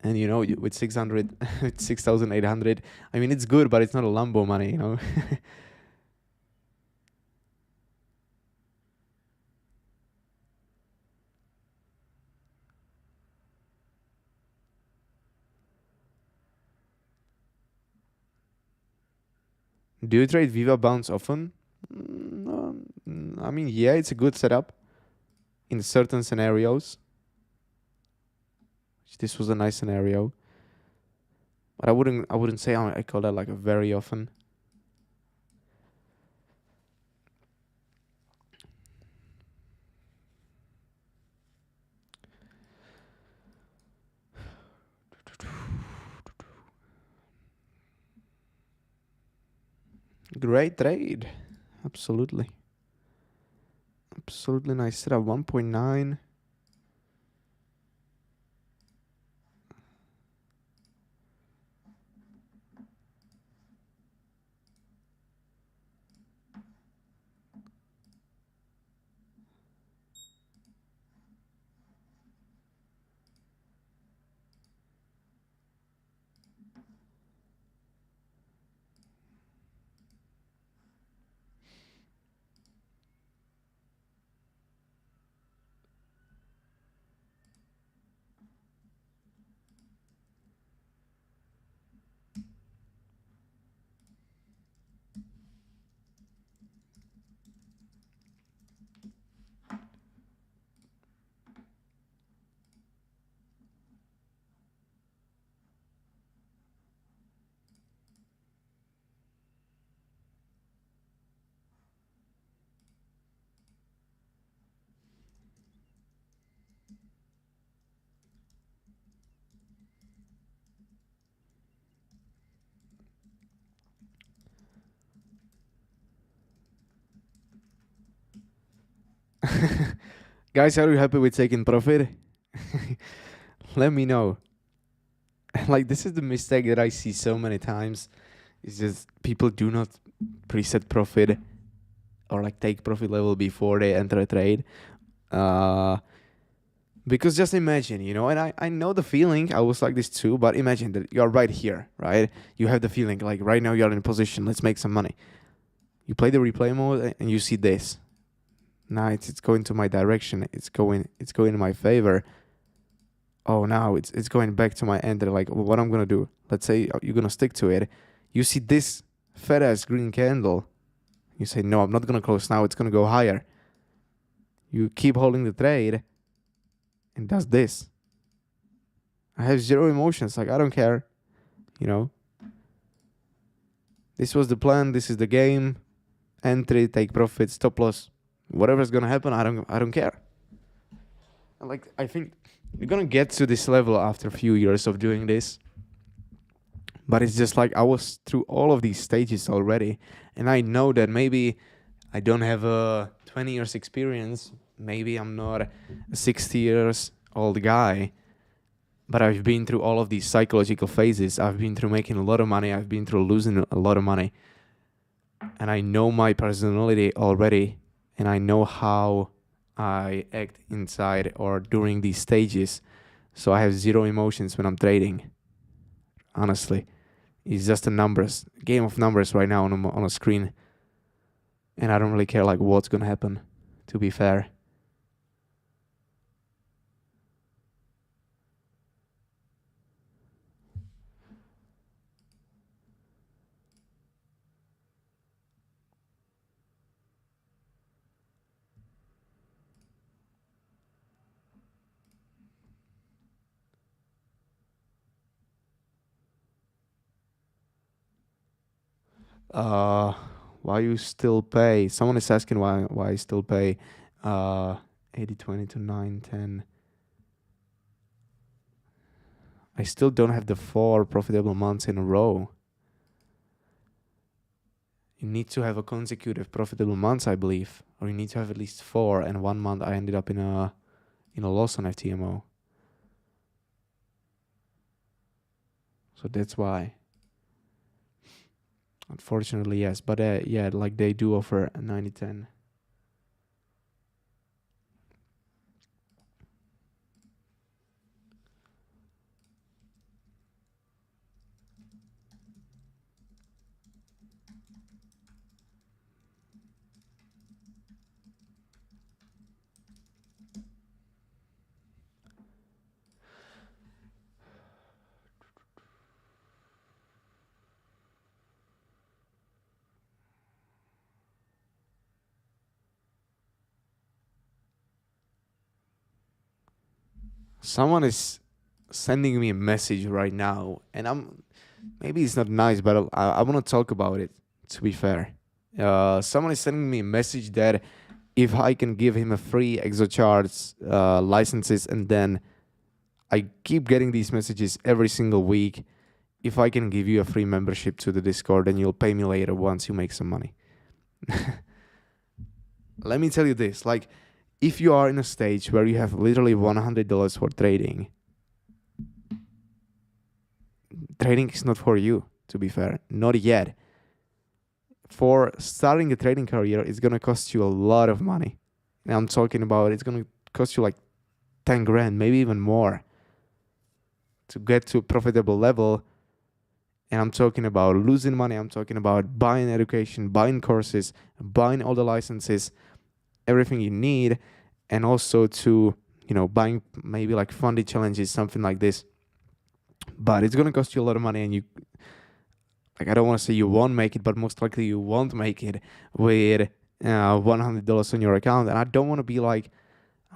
And with 600, with 6,800, I mean, it's good, but it's not a Lambo money, Do you trade Viva Bounce often? No, I mean, yeah, it's a good setup in certain scenarios. This was a nice scenario, but I wouldn't say I call that like a very often. Great trade. Absolutely nice setup. 1.9. Guys, are you happy with taking profit? Let me know. Like, this is the mistake that I see so many times. It's just people do not preset profit or like take profit level before they enter a trade. Because just imagine, and I know the feeling. I was like this too, but imagine that you're right here, right? You have the feeling like right now you're in a position, let's make some money. You play the replay mode and you see this. Now it's going to my direction. It's going in my favor. Oh, now it's going back to my ender. Like, what I'm gonna do? Let's say you're gonna stick to it. You see this fat ass green candle. You say, no, I'm not gonna close now. It's gonna go higher. You keep holding the trade, and does this. I have zero emotions. Like, I don't care. This was the plan. This is the game. Entry, take profit, stop loss. Whatever's gonna happen, I don't care. And like, I think you're gonna get to this level after a few years of doing this. But it's just like I was through all of these stages already, and I know that maybe I don't have a 20 years experience. Maybe I'm not a 60 years old guy, but I've been through all of these psychological phases. I've been through making a lot of money. I've been through losing a lot of money. And I know my personality already, and I know how I act inside or during these stages. So I have zero emotions when I'm trading. Honestly, it's just a game of numbers right now on a screen. And I don't really care like what's gonna happen, to be fair. Why you still pay? Someone is asking why I still pay 80-20 to 9-10. I still don't have the 4 profitable months in a row. You need to have a consecutive profitable months, I believe, or you need to have at least 4. And 1 month I ended up in a loss on FTMO. So that's why. Unfortunately, yes. But yeah, like they do offer a 90-10. Someone is sending me a message right now, and maybe it's not nice, but I want to talk about it, to be fair. Someone is sending me a message that if I can give him a free ExoCharts licenses, and then I keep getting these messages every single week. If I can give you a free membership to the Discord, then you'll pay me later once you make some money. Let me tell you this, like, if you are in a stage where you have literally $100 for trading is not for you, to be fair. Not yet. For starting a trading career, it's going to cost you a lot of money. And I'm talking about it's going to cost you like 10 grand, maybe even more, to get to a profitable level. And I'm talking about losing money. I'm talking about buying education, buying courses, buying all the licenses, everything you need, and also to, buying maybe like funded challenges, something like this. But it's going to cost you a lot of money, and I don't want to say you won't make it, but most likely you won't make it with $100 on your account. And I don't want to be like,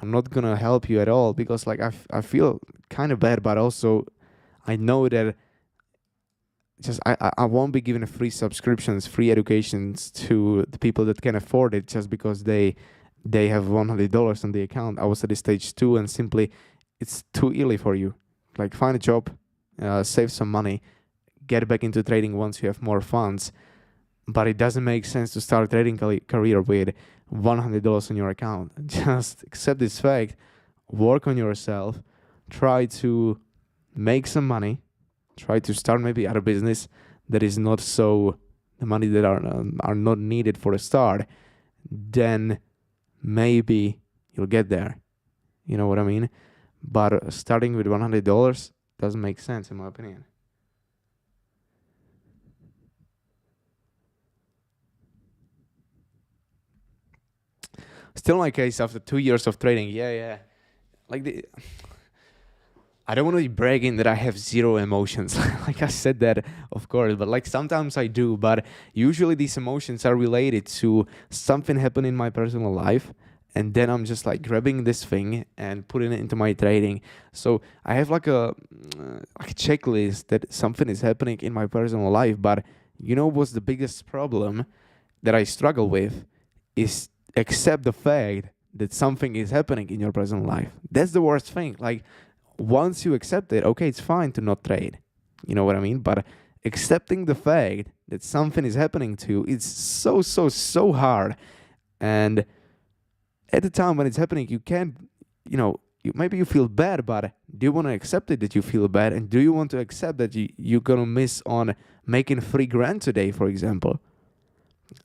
I'm not going to help you at all, because like I feel kind of bad, but also I know that just I won't be giving free subscriptions, free educations to the people that can afford it just because they have $100 on the account. I was at the stage 2, and simply it's too early for you. Like, find a job, save some money, get back into trading once you have more funds. But it doesn't make sense to start a trading career with $100 on your account. Just accept this fact, work on yourself, try to make some money, try to start maybe at a business that is not so, the money that are not needed for a start, then maybe you'll get there. You know what I mean? But starting with $100 doesn't make sense in my opinion. Still my case after 2 years of trading. Yeah. Like I don't want to be bragging that I have zero emotions. Like I said that, of course, but like sometimes I do. But usually these emotions are related to something happened in my personal life. And then I'm just like grabbing this thing and putting it into my trading. So I have like a checklist that something is happening in my personal life. But you know what's the biggest problem that I struggle with is accept the fact that something is happening in your personal life. That's the worst thing. Like once you accept it, okay, it's fine to not trade. You know what I mean? But accepting the fact that something is happening to you, it's so hard. And at the time when it's happening, you can't, maybe you feel bad, but do you want to accept it that you feel bad? And do you want to accept that you're going to miss on making $3,000 today, for example?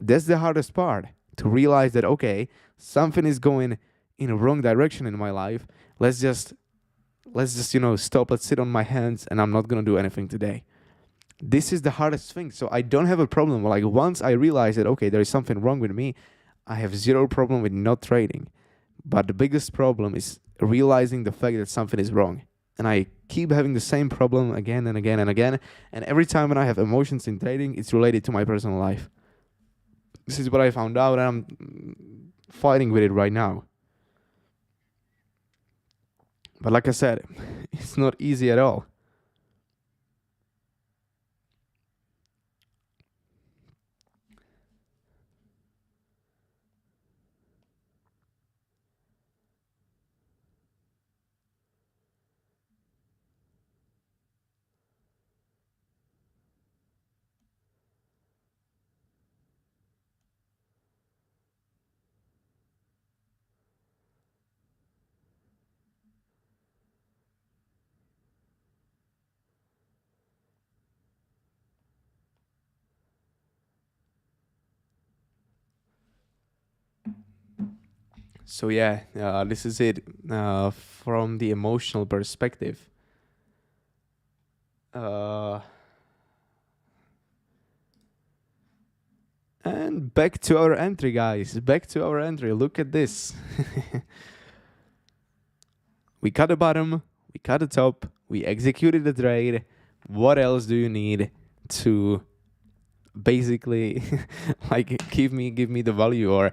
That's the hardest part, to realize that, okay, something is going in a wrong direction in my life. Let's just stop. Let's sit on my hands and I'm not going to do anything today. This is the hardest thing. So I don't have a problem. Like once I realize that, okay, there is something wrong with me, I have zero problem with not trading. But the biggest problem is realizing the fact that something is wrong. And I keep having the same problem again and again and again. And every time when I have emotions in trading, it's related to my personal life. This is what I found out, and I'm fighting with it right now. But like I said, it's not easy at all. So yeah, this is it from the emotional perspective. And back to our entry, guys. Back to our entry. Look at this. We cut the bottom, we cut the top, we executed the trade. What else do you need to basically like give me the value, or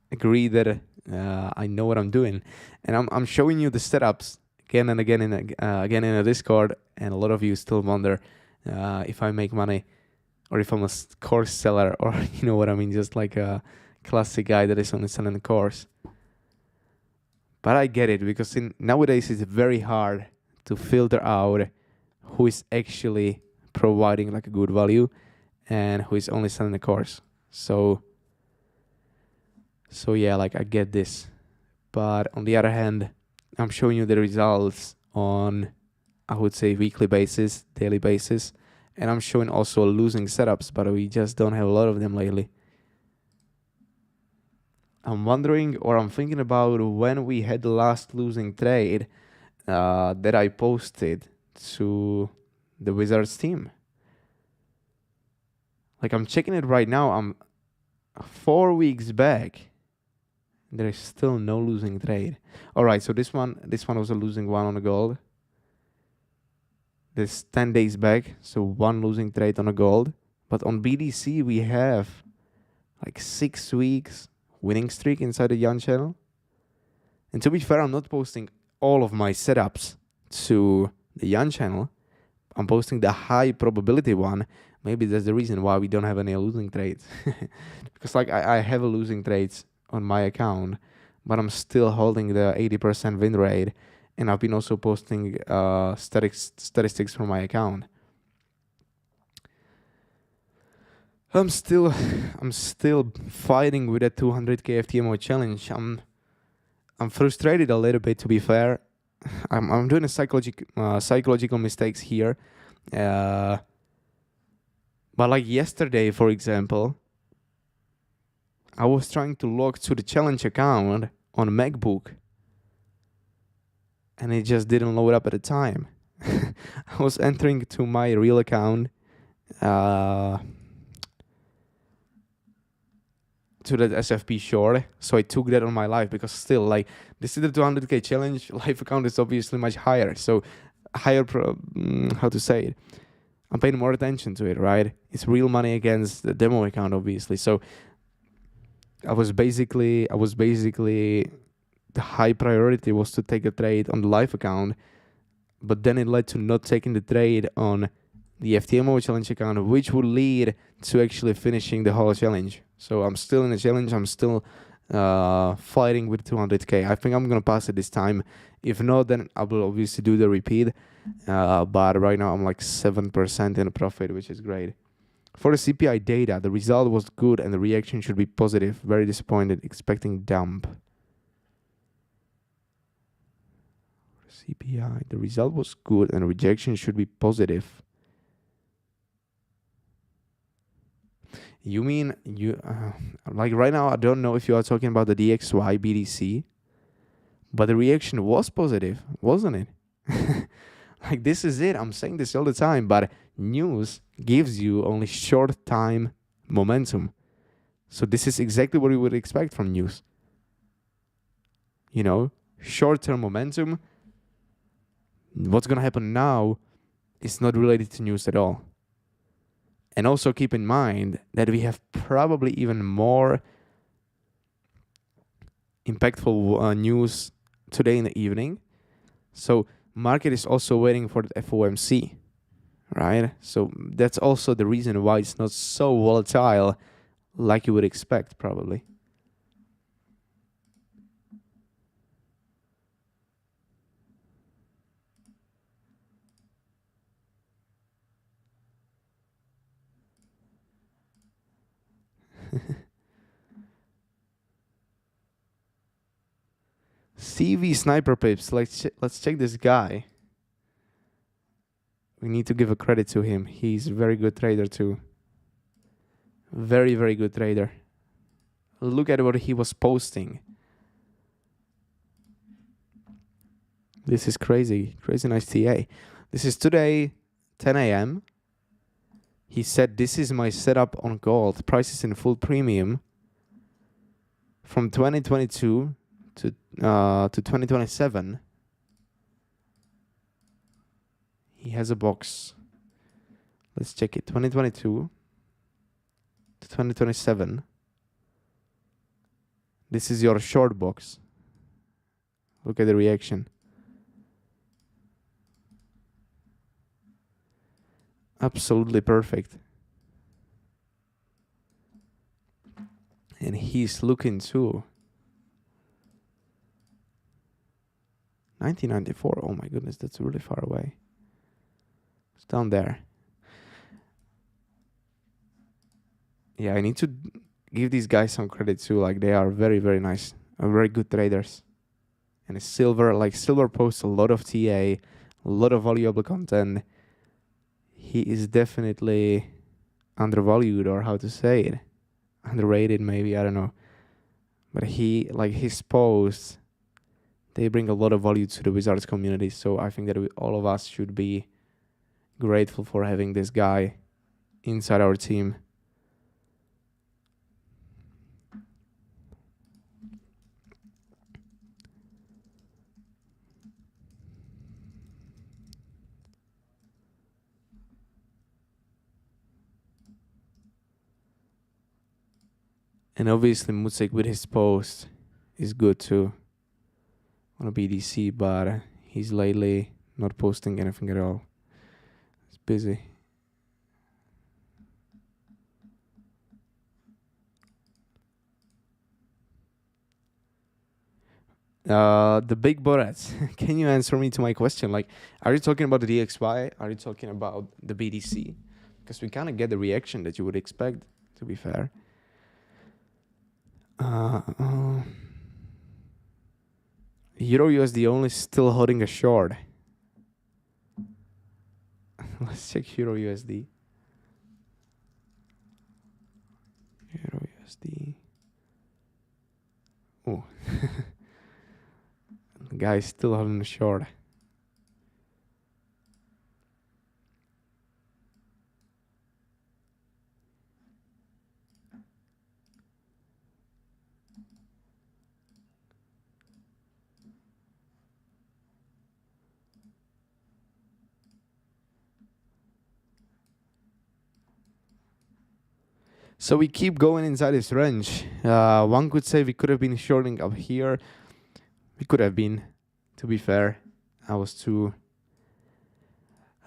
agree that I know what I'm doing? And I'm showing you the setups again and again again in a Discord, and a lot of you still wonder if I make money or if I'm a course seller, or you know what I mean, just like a classic guy that is only selling a course. But I get it, because nowadays it's very hard to filter out who is actually providing like a good value and who is only selling a course. So yeah, like I get this. But on the other hand, I'm showing you the results on, I would say, weekly basis, daily basis. And I'm showing also losing setups, but we just don't have a lot of them lately. I'm wondering, or I'm thinking about when we had the last losing trade that I posted to the Wizards team. Like I'm checking it right now. I'm 4 weeks back. There is still no losing trade. All right, so this one was a losing one on the gold. This 10 days back, so one losing trade on a gold. But on BDC, we have like 6 weeks winning streak inside the Yan channel. And to be fair, I'm not posting all of my setups to the Yan channel. I'm posting the high probability one. Maybe that's the reason why we don't have any losing trades. Because like I have a losing trades on my account, but I'm still holding the 80% win rate. And I've been also posting statistics from my account. I'm still fighting with that 200k FTMO challenge. I'm frustrated a little bit, to be fair. I'm doing a psychological mistakes here. But like yesterday, for example, I was trying to log to the challenge account on MacBook, and it just didn't load up at the time. I was entering to my real account, to that SFP short, so I took that on my live, because still, like, this is the 200k challenge. Live account is obviously much higher, so higher how to say it, I'm paying more attention to it, right? It's real money against the demo account, obviously. So I was basically the high priority was to take a trade on the live account, but then it led to not taking the trade on the FTMO challenge account, which would lead to actually finishing the whole challenge. So I'm still in the challenge. I'm still fighting with 200k. I think I'm gonna pass it this time. If not, then I will obviously do the repeat. But right now I'm like 7% in a profit, which is great. For the CPI data, the result was good and the reaction should be positive. Very disappointed, expecting dump. CPI, the result was good and rejection should be positive. You mean like right now, I don't know if you are talking about the DXY BDC, but the reaction was positive, wasn't it? Like, this is it. I'm saying this all the time, but news gives you only short time momentum. So this is exactly what you would expect from news. You know, short-term momentum. What's going to happen now is not related to news at all. And also keep in mind that we have probably even more impactful news today in the evening. So market is also waiting for the FOMC, right? So that's also the reason why it's not so volatile like you would expect, probably. CV Sniper Pips, let's check this guy. We need to give a credit to him. He's a very good trader too. Very, very good trader. Look at what he was posting. This is crazy. Crazy nice TA. This is today, 10 a.m. He said, this is my setup on gold. Prices in full premium. From 2022 to 2027. He has a box. Let's check it. 2022 to 2027. This is your short box. Look at the reaction. Absolutely perfect. And he's looking too. 1994. Oh my goodness, that's really far away. It's down there. Yeah, I need to give these guys some credit too. Like, they are very, very nice, very good traders. And Silver posts a lot of TA, a lot of valuable content. He is definitely undervalued, or how to say it, underrated maybe, I don't know. But his posts, they bring a lot of value to the Wizards community. So I think that all of us should be grateful for having this guy inside our team. And obviously Mutsik with his post is good too on a BDC, but he's lately not posting anything at all. He's busy. The big Borats, can you answer me to my question? Like, are you talking about the DXY? Are you talking about the BDC? Because we kind of get the reaction that you would expect. to be fair. Euro USD only still holding a short. Let's check Euro USD. Euro USD. Oh, the guy is still holding a short. So we keep going inside this range. One could say we could have been shorting up here. We could have been, to be fair. I was too,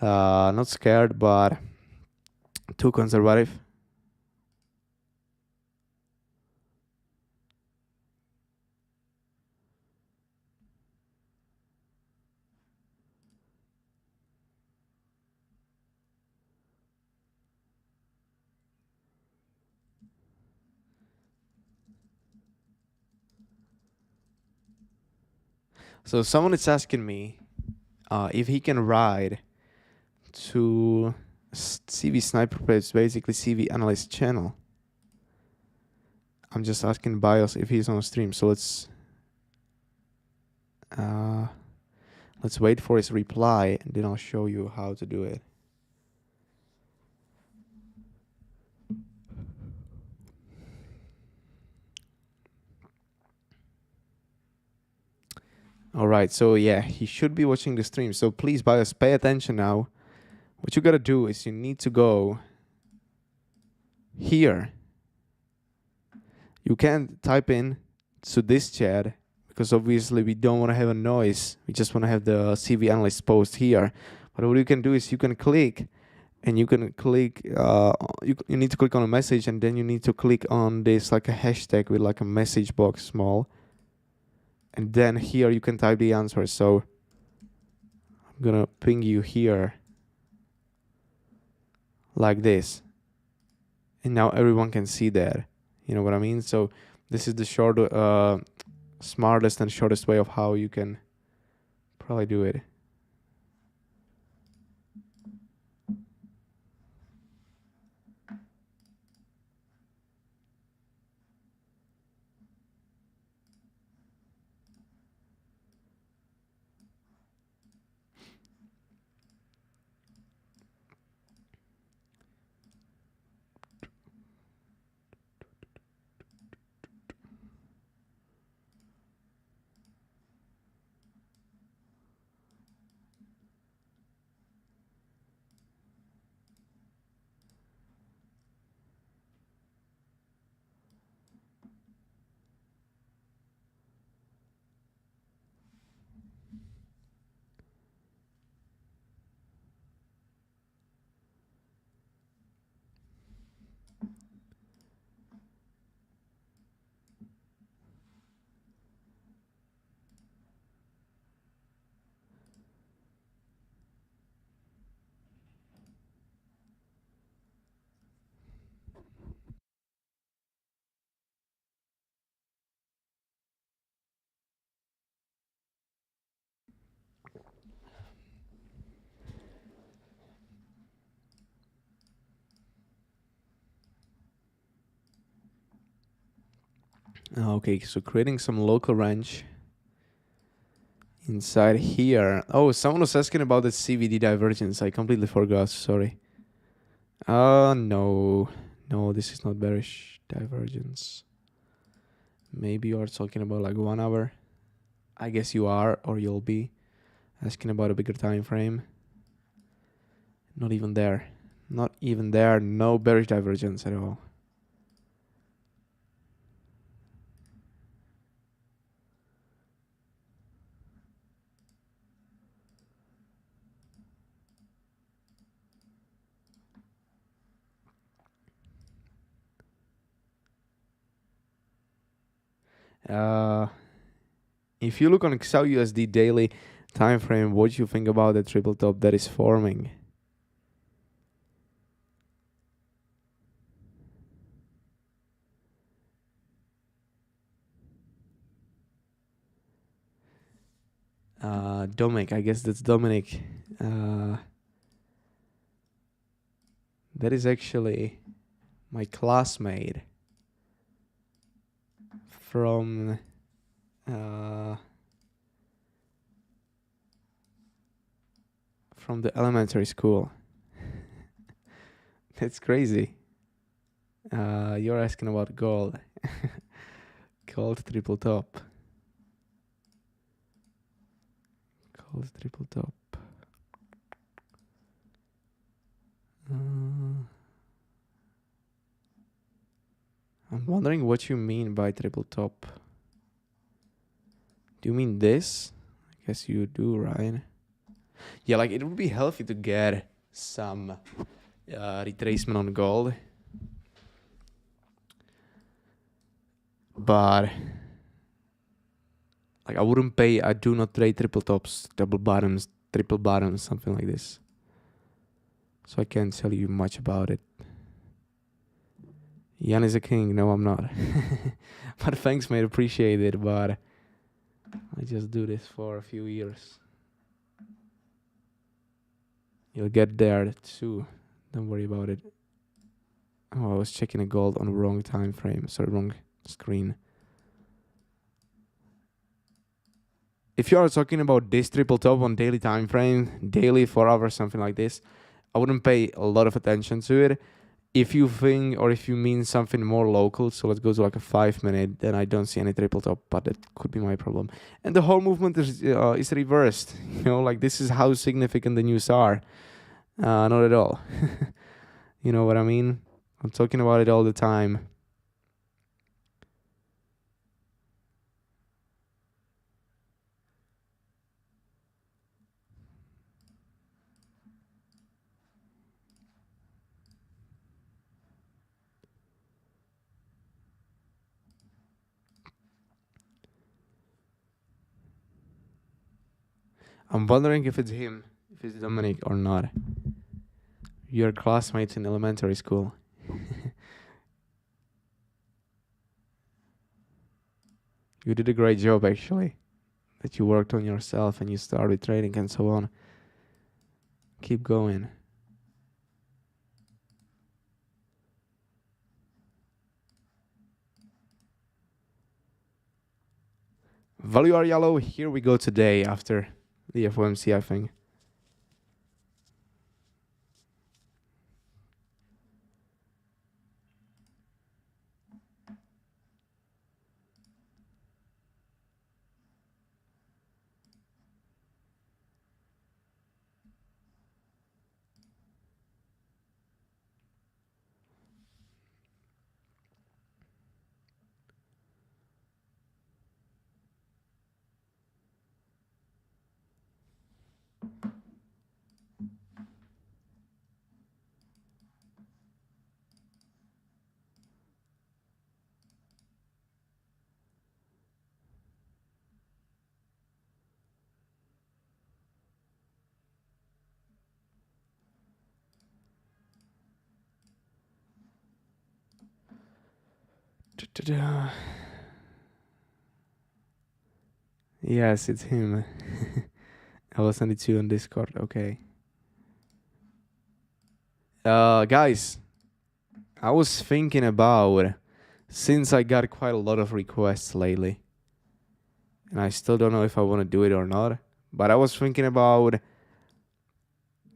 not scared, but too conservative. So someone is asking me if he can ride to CV Sniper Plays, basically CV Analyst channel. I'm just asking Bios if he's on stream. So let's wait for his reply, and then I'll show you how to do it. All right, so yeah, he should be watching the stream. So please, Bios, pay attention now. What you gotta do is you need to go here. You can't type in to this chat because obviously we don't want to have a noise. We just want to have the CV analyst post here. But what you can do is you can click, and you can click, you need to click on a message, and then you need to click on this like a hashtag with like a message box small. And then here you can type the answer. So I'm gonna ping you here like this. And now everyone can see that. You know what I mean? So this is the smartest and shortest way of how you can probably do it. Okay, so creating some local range inside here. Oh, someone was asking about the CVD divergence. I completely forgot, sorry. No, this is not bearish divergence. Maybe you are talking about like 1 hour. I guess you are, or you'll be asking about a bigger time frame. Not even there. Not even there. No bearish divergence at all. If you look on XAU USD daily time frame, what do you think about the triple top that is forming? Dominic, I guess that's Dominic. That is actually my classmate from the elementary school. That's crazy. You're asking about gold. Gold triple top. Gold triple top. I'm wondering what you mean by triple top. Do you mean this? I guess you do, right? Yeah, like it would be healthy to get some retracement on gold. But like I wouldn't pay, I do not trade triple tops, double bottoms, triple bottoms, something like this. So I can't tell you much about it. Jan is a king. No, I'm not. But thanks, mate. Appreciate it. But I just do this for a few years. You'll get there too. Don't worry about it. Oh, I was checking a gold on the wrong time frame. Sorry, wrong screen. If you are talking about this triple top on daily time frame, daily 4 hours, something like this, I wouldn't pay a lot of attention to it. If you think or if you mean something more local, so let's go to like a 5 minute, then I don't see any triple top, but that could be my problem. And the whole movement is reversed. You know, like this is how significant the news are. Not at all. You know what I mean? I'm talking about it all the time. I'm wondering if it's him, if it's Dominic or not. Your classmates in elementary school. You did a great job, actually. That you worked on yourself and you started trading and so on. Keep going. Value are yellow. Here we go today after the FOMC, I think. Yes, it's him. I will send it to you on Discord. Okay. Guys, I was thinking about, since I got quite a lot of requests lately, and I still don't know if I want to do it or not, but I was thinking about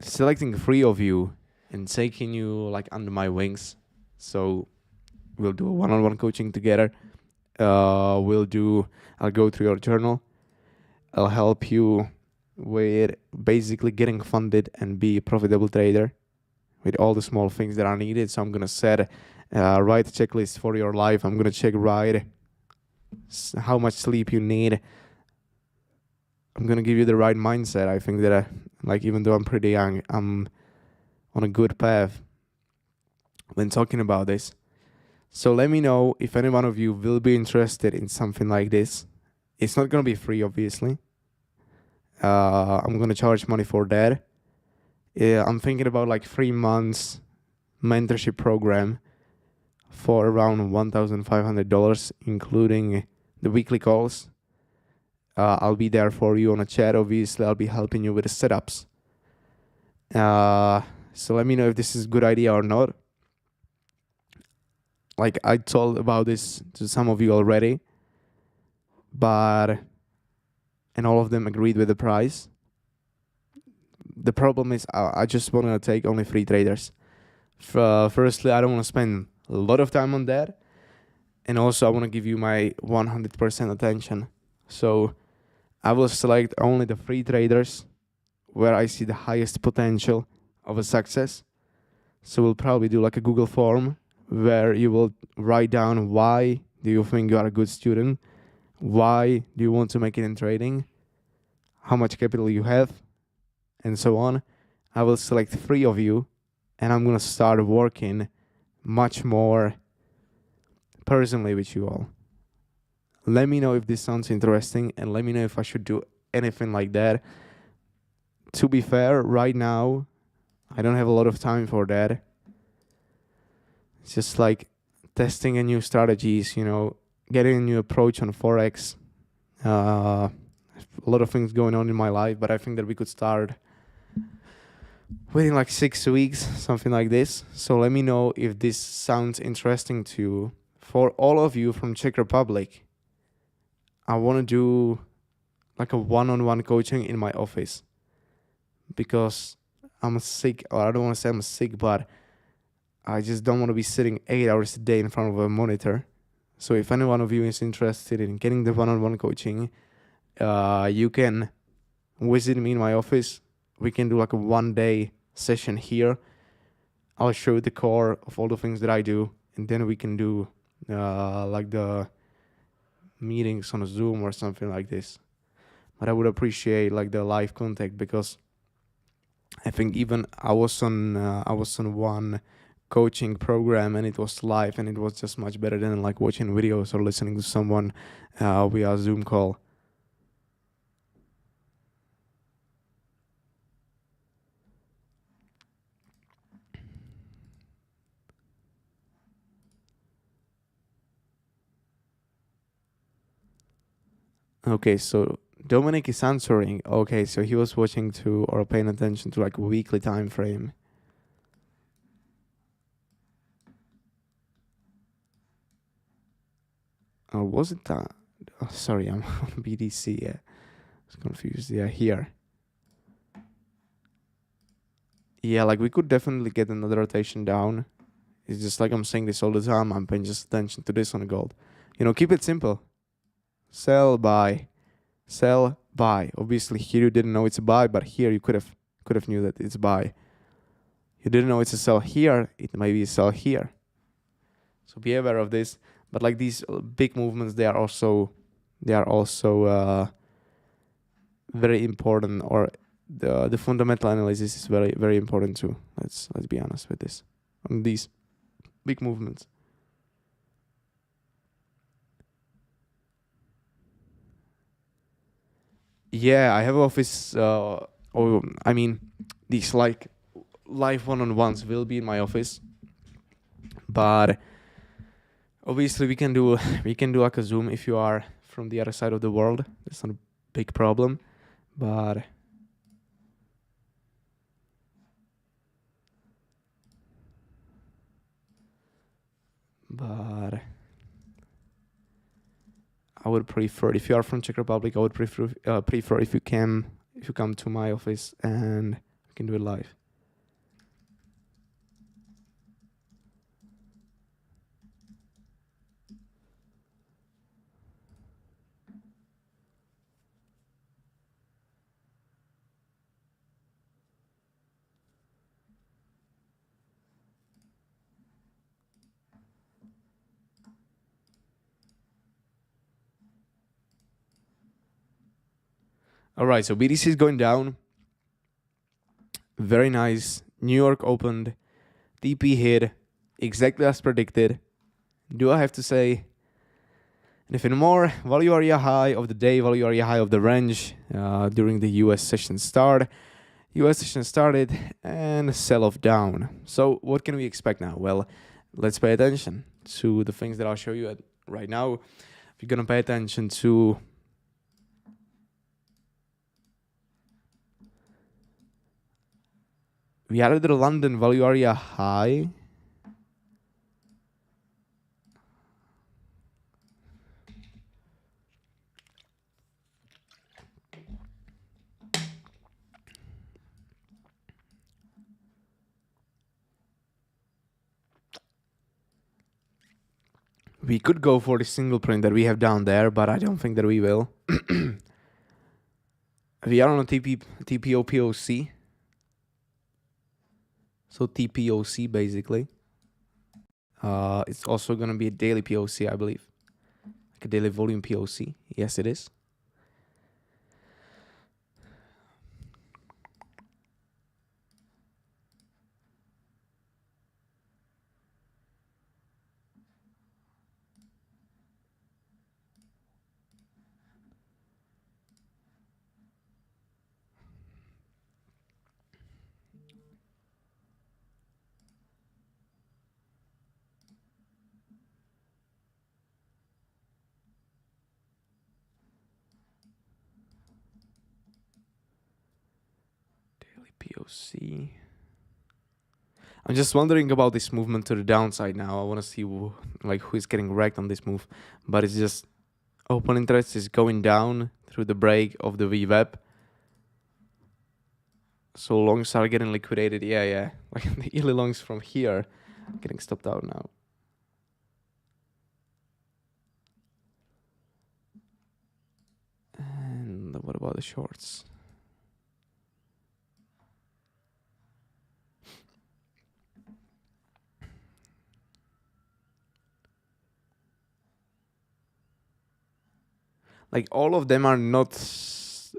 selecting 3 of you and taking you like under my wings. So we'll do a one-on-one coaching together. I'll go through your journal. I'll help you with basically getting funded and be a profitable trader with all the small things that are needed. So I'm going to set right checklist for your life. I'm going to check right how much sleep you need. I'm going to give you the right mindset. I think that even though I'm pretty young, I'm on a good path when talking about this. So let me know if any one of you will be interested in something like this. It's not going to be free, obviously. I'm going to charge money for that. I'm thinking about like 3 months mentorship program for around $1,500, including the weekly calls. I'll be there for you on a chat. Obviously, I'll be helping you with the setups. So let me know if this is a good idea or not. Like, I told about this to some of you already, and all of them agreed with the price. The problem is I just want to take only 3 traders. Firstly, I don't want to spend a lot of time on that. And also, I want to give you my 100% attention. So I will select only the 3 traders where I see the highest potential of a success. So we'll probably do like a Google form where you will write down why do you think you are a good student, why do you want to make it in trading, how much capital you have, and so on. I will select 3 of you, and I'm going to start working much more personally with you all. Let me know if this sounds interesting, and let me know if I should do anything like that. To be fair, right now, I don't have a lot of time for that. It's just like testing a new strategies, getting a new approach on Forex. A lot of things going on in my life, but I think that we could start within like 6 weeks, something like this. So let me know if this sounds interesting to you. For all of you from Czech Republic, I want to do like a one-on-one coaching in my office because I'm sick, or I don't want to say I'm sick, but I just don't want to be sitting 8 hours a day in front of a monitor. So if any one of you is interested in getting the one-on-one coaching, you can visit me in my office. We can do like a 1-day session here. I'll show you the core of all the things that I do, and then we can do like the meetings on Zoom or something like this. But I would appreciate like the live contact, because I think even I was on one coaching program and it was live, and it was just much better than like watching videos or listening to someone via Zoom call. Okay, so Dominic is answering. Okay, so he was watching to or paying attention to like a weekly time frame. Or was it that? Oh, sorry, I'm on BDC. Yeah, I was confused. Yeah, here. Yeah, like we could definitely get another rotation down. It's just like I'm saying this all the time. I'm paying just attention to this on gold. Keep it simple. Sell, buy. Sell, buy. Obviously, here you didn't know it's a buy, but here you could have knew that it's buy. You didn't know it's a sell here. It may be a sell here. So be aware of this. But like these big movements, they are also very important. Or the fundamental analysis is very, very important too. Let's be honest with this. On these big movements. Yeah, I have office. These like live one-on-ones will be in my office, but obviously we can do like a Zoom if you are from the other side of the world. That's not a big problem, but I would prefer, if you are from Czech Republic, I would prefer if you come to my office and we can do it live. All right, so BTC is going down. Very nice. New York opened. TP hit exactly as predicted. Do I have to say anything more? Value area high of the day, value area high of the range during the US session start. US session started and sell-off down. So what can we expect now? Well, let's pay attention to the things that I'll show you right now. If you're going to pay attention to We are at the London value area high. We could go for the single print that we have down there, but I don't think that we will. We are on a TPO-POC. So TPOC basically. It's also going to be a daily POC, I believe. Like a daily volume POC. Yes, it is. POC. I'm just wondering about this movement to the downside now. I want to see who is getting wrecked on this move. But it's just open interest is going down through the break of the VWAP. So longs are getting liquidated. Yeah. Like the early longs from here getting stopped out now. And what about the shorts? Like all of them are not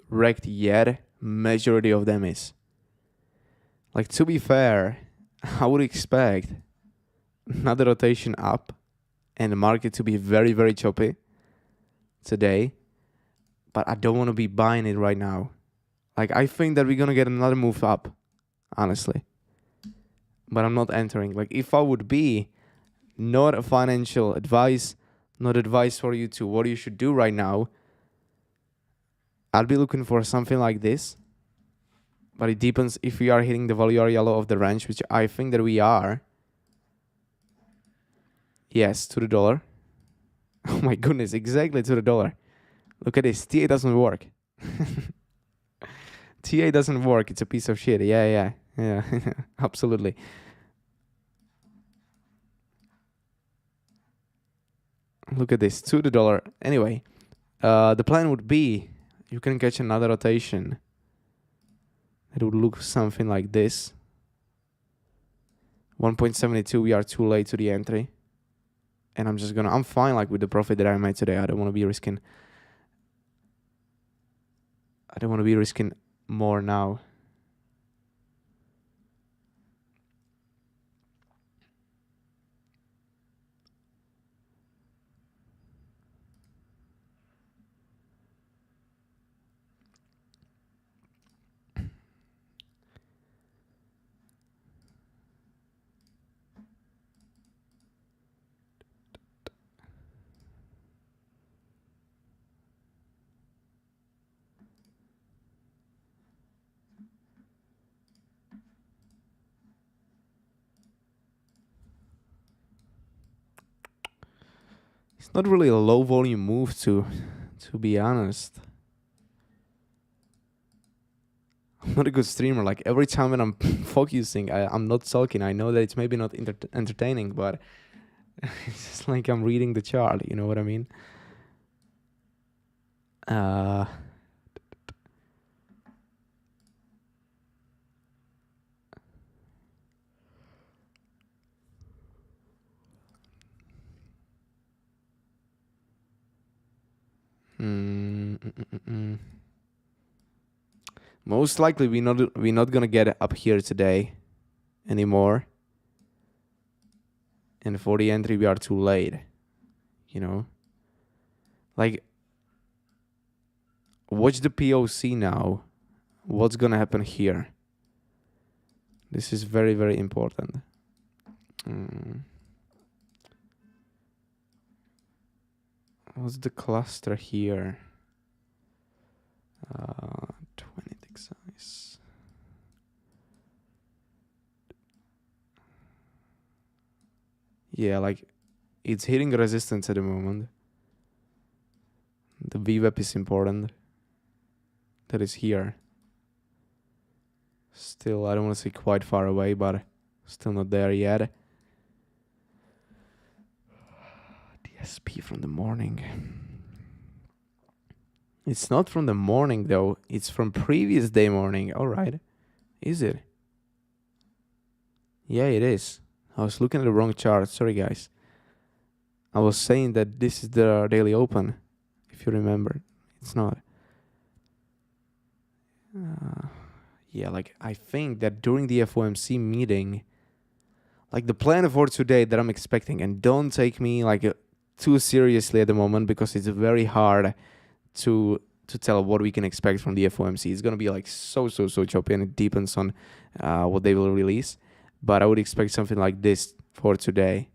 wrecked yet. Majority of them is. Like to be fair, I would expect another rotation up and the market to be very, very choppy today. But I don't want to be buying it right now. Like I think that we're going to get another move up, honestly. But I'm not entering. Like if I would be, not a financial advice, not advice for you to what you should do right now, I'd be looking for something like this. But it depends if we are hitting the value area low of the range, which I think that we are. Yes, to the dollar. Oh my goodness, exactly to the dollar. Look at this. TA doesn't work. TA doesn't work. It's a piece of shit. Yeah. Absolutely. Look at this. To the dollar. Anyway, the plan would be you can catch another rotation. It would look something like this. 1.72, we are too late to the entry. And I'm fine like with the profit that I made today. I don't want to be risking more now. It's not really a low volume move to be honest. I'm not a good streamer. Like every time when I'm focusing, I'm not sulking. I know that it's maybe not entertaining, but it's just like I'm reading the chart. You know what I mean? Most likely we're not gonna get up here today anymore. And for the entry we are too late. You know? Like watch the POC now. What's gonna happen here? This is very, very important. What's the cluster here? 20 tick size. Yeah, like it's hitting resistance at the moment. The VWAP is important. That is here. Still, I don't want to say quite far away, but still not there yet. The SP from the morning. It's not from the morning though. It's from previous day morning. All right. Is it? Yeah, it is. I was looking at the wrong chart. Sorry, guys. I was saying that this is the daily open. If you remember. It's not. Yeah, like I think that during the FOMC meeting, like the plan for today that I'm expecting, and don't take me like too seriously at the moment because it's very hard to tell what we can expect from the FOMC. It's gonna be like so choppy, and it depends on what they will release. But I would expect something like this for today.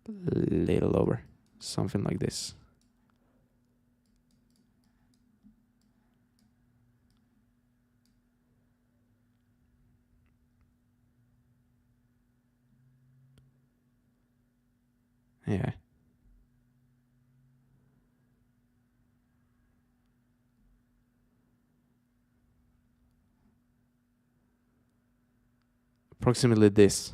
Little lower, something like this. Yeah. Approximately this.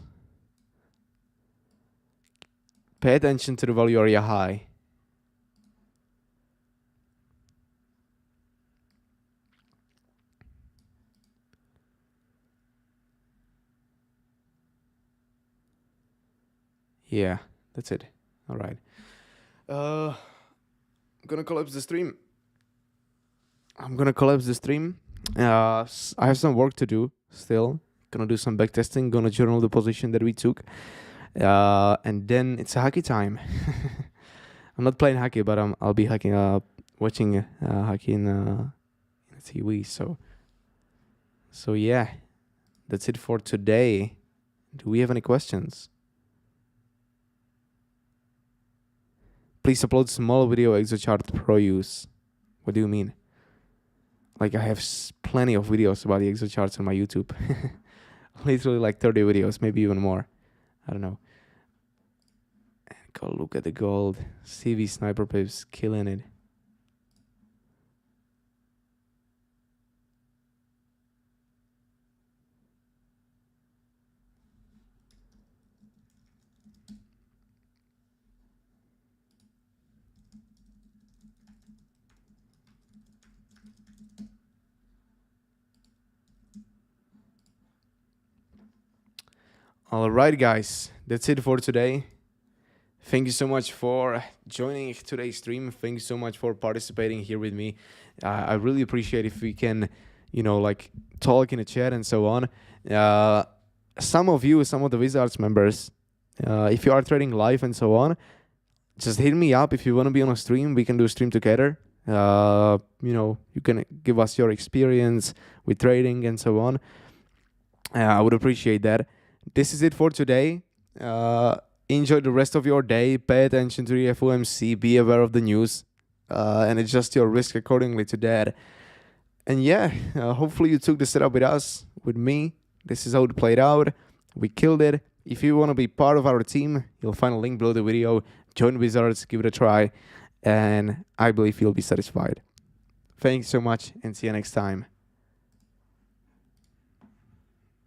Pay attention to the value area high. Yeah, that's it. All right. I'm gonna collapse the stream. I have some work to do still. Gonna do some back testing. Gonna journal the position that we took. And then it's a hockey time. I'm not playing hockey, but I'll be watching hockey in TV. So yeah, that's it for today. Do we have any questions? Please upload small video ExoChart Pro use. What do you mean? Like I have plenty of videos about the ExoCharts on my YouTube. Literally like 30 videos, maybe even more. I don't know. Go look at the gold. CV Sniper Pips killing it. All right, guys. That's it for today. Thank you so much for joining today's stream. Thank you so much for participating here with me. I really appreciate if we can, like talk in the chat and so on. Some of the Wizards members, if you are trading live and so on, just hit me up if you want to be on a stream. We can do a stream together. You can give us your experience with trading and so on. I would appreciate that. This is it for today. Enjoy the rest of your day. Pay attention to the FOMC. Be aware of the news and adjust your risk accordingly to that. And yeah, hopefully you took the setup with me. This is how it played out. We killed it. If you want to be part of our team, you'll find a link below the video. Join Wizards, give it a try, and I believe you'll be satisfied. Thanks so much, and see you next time.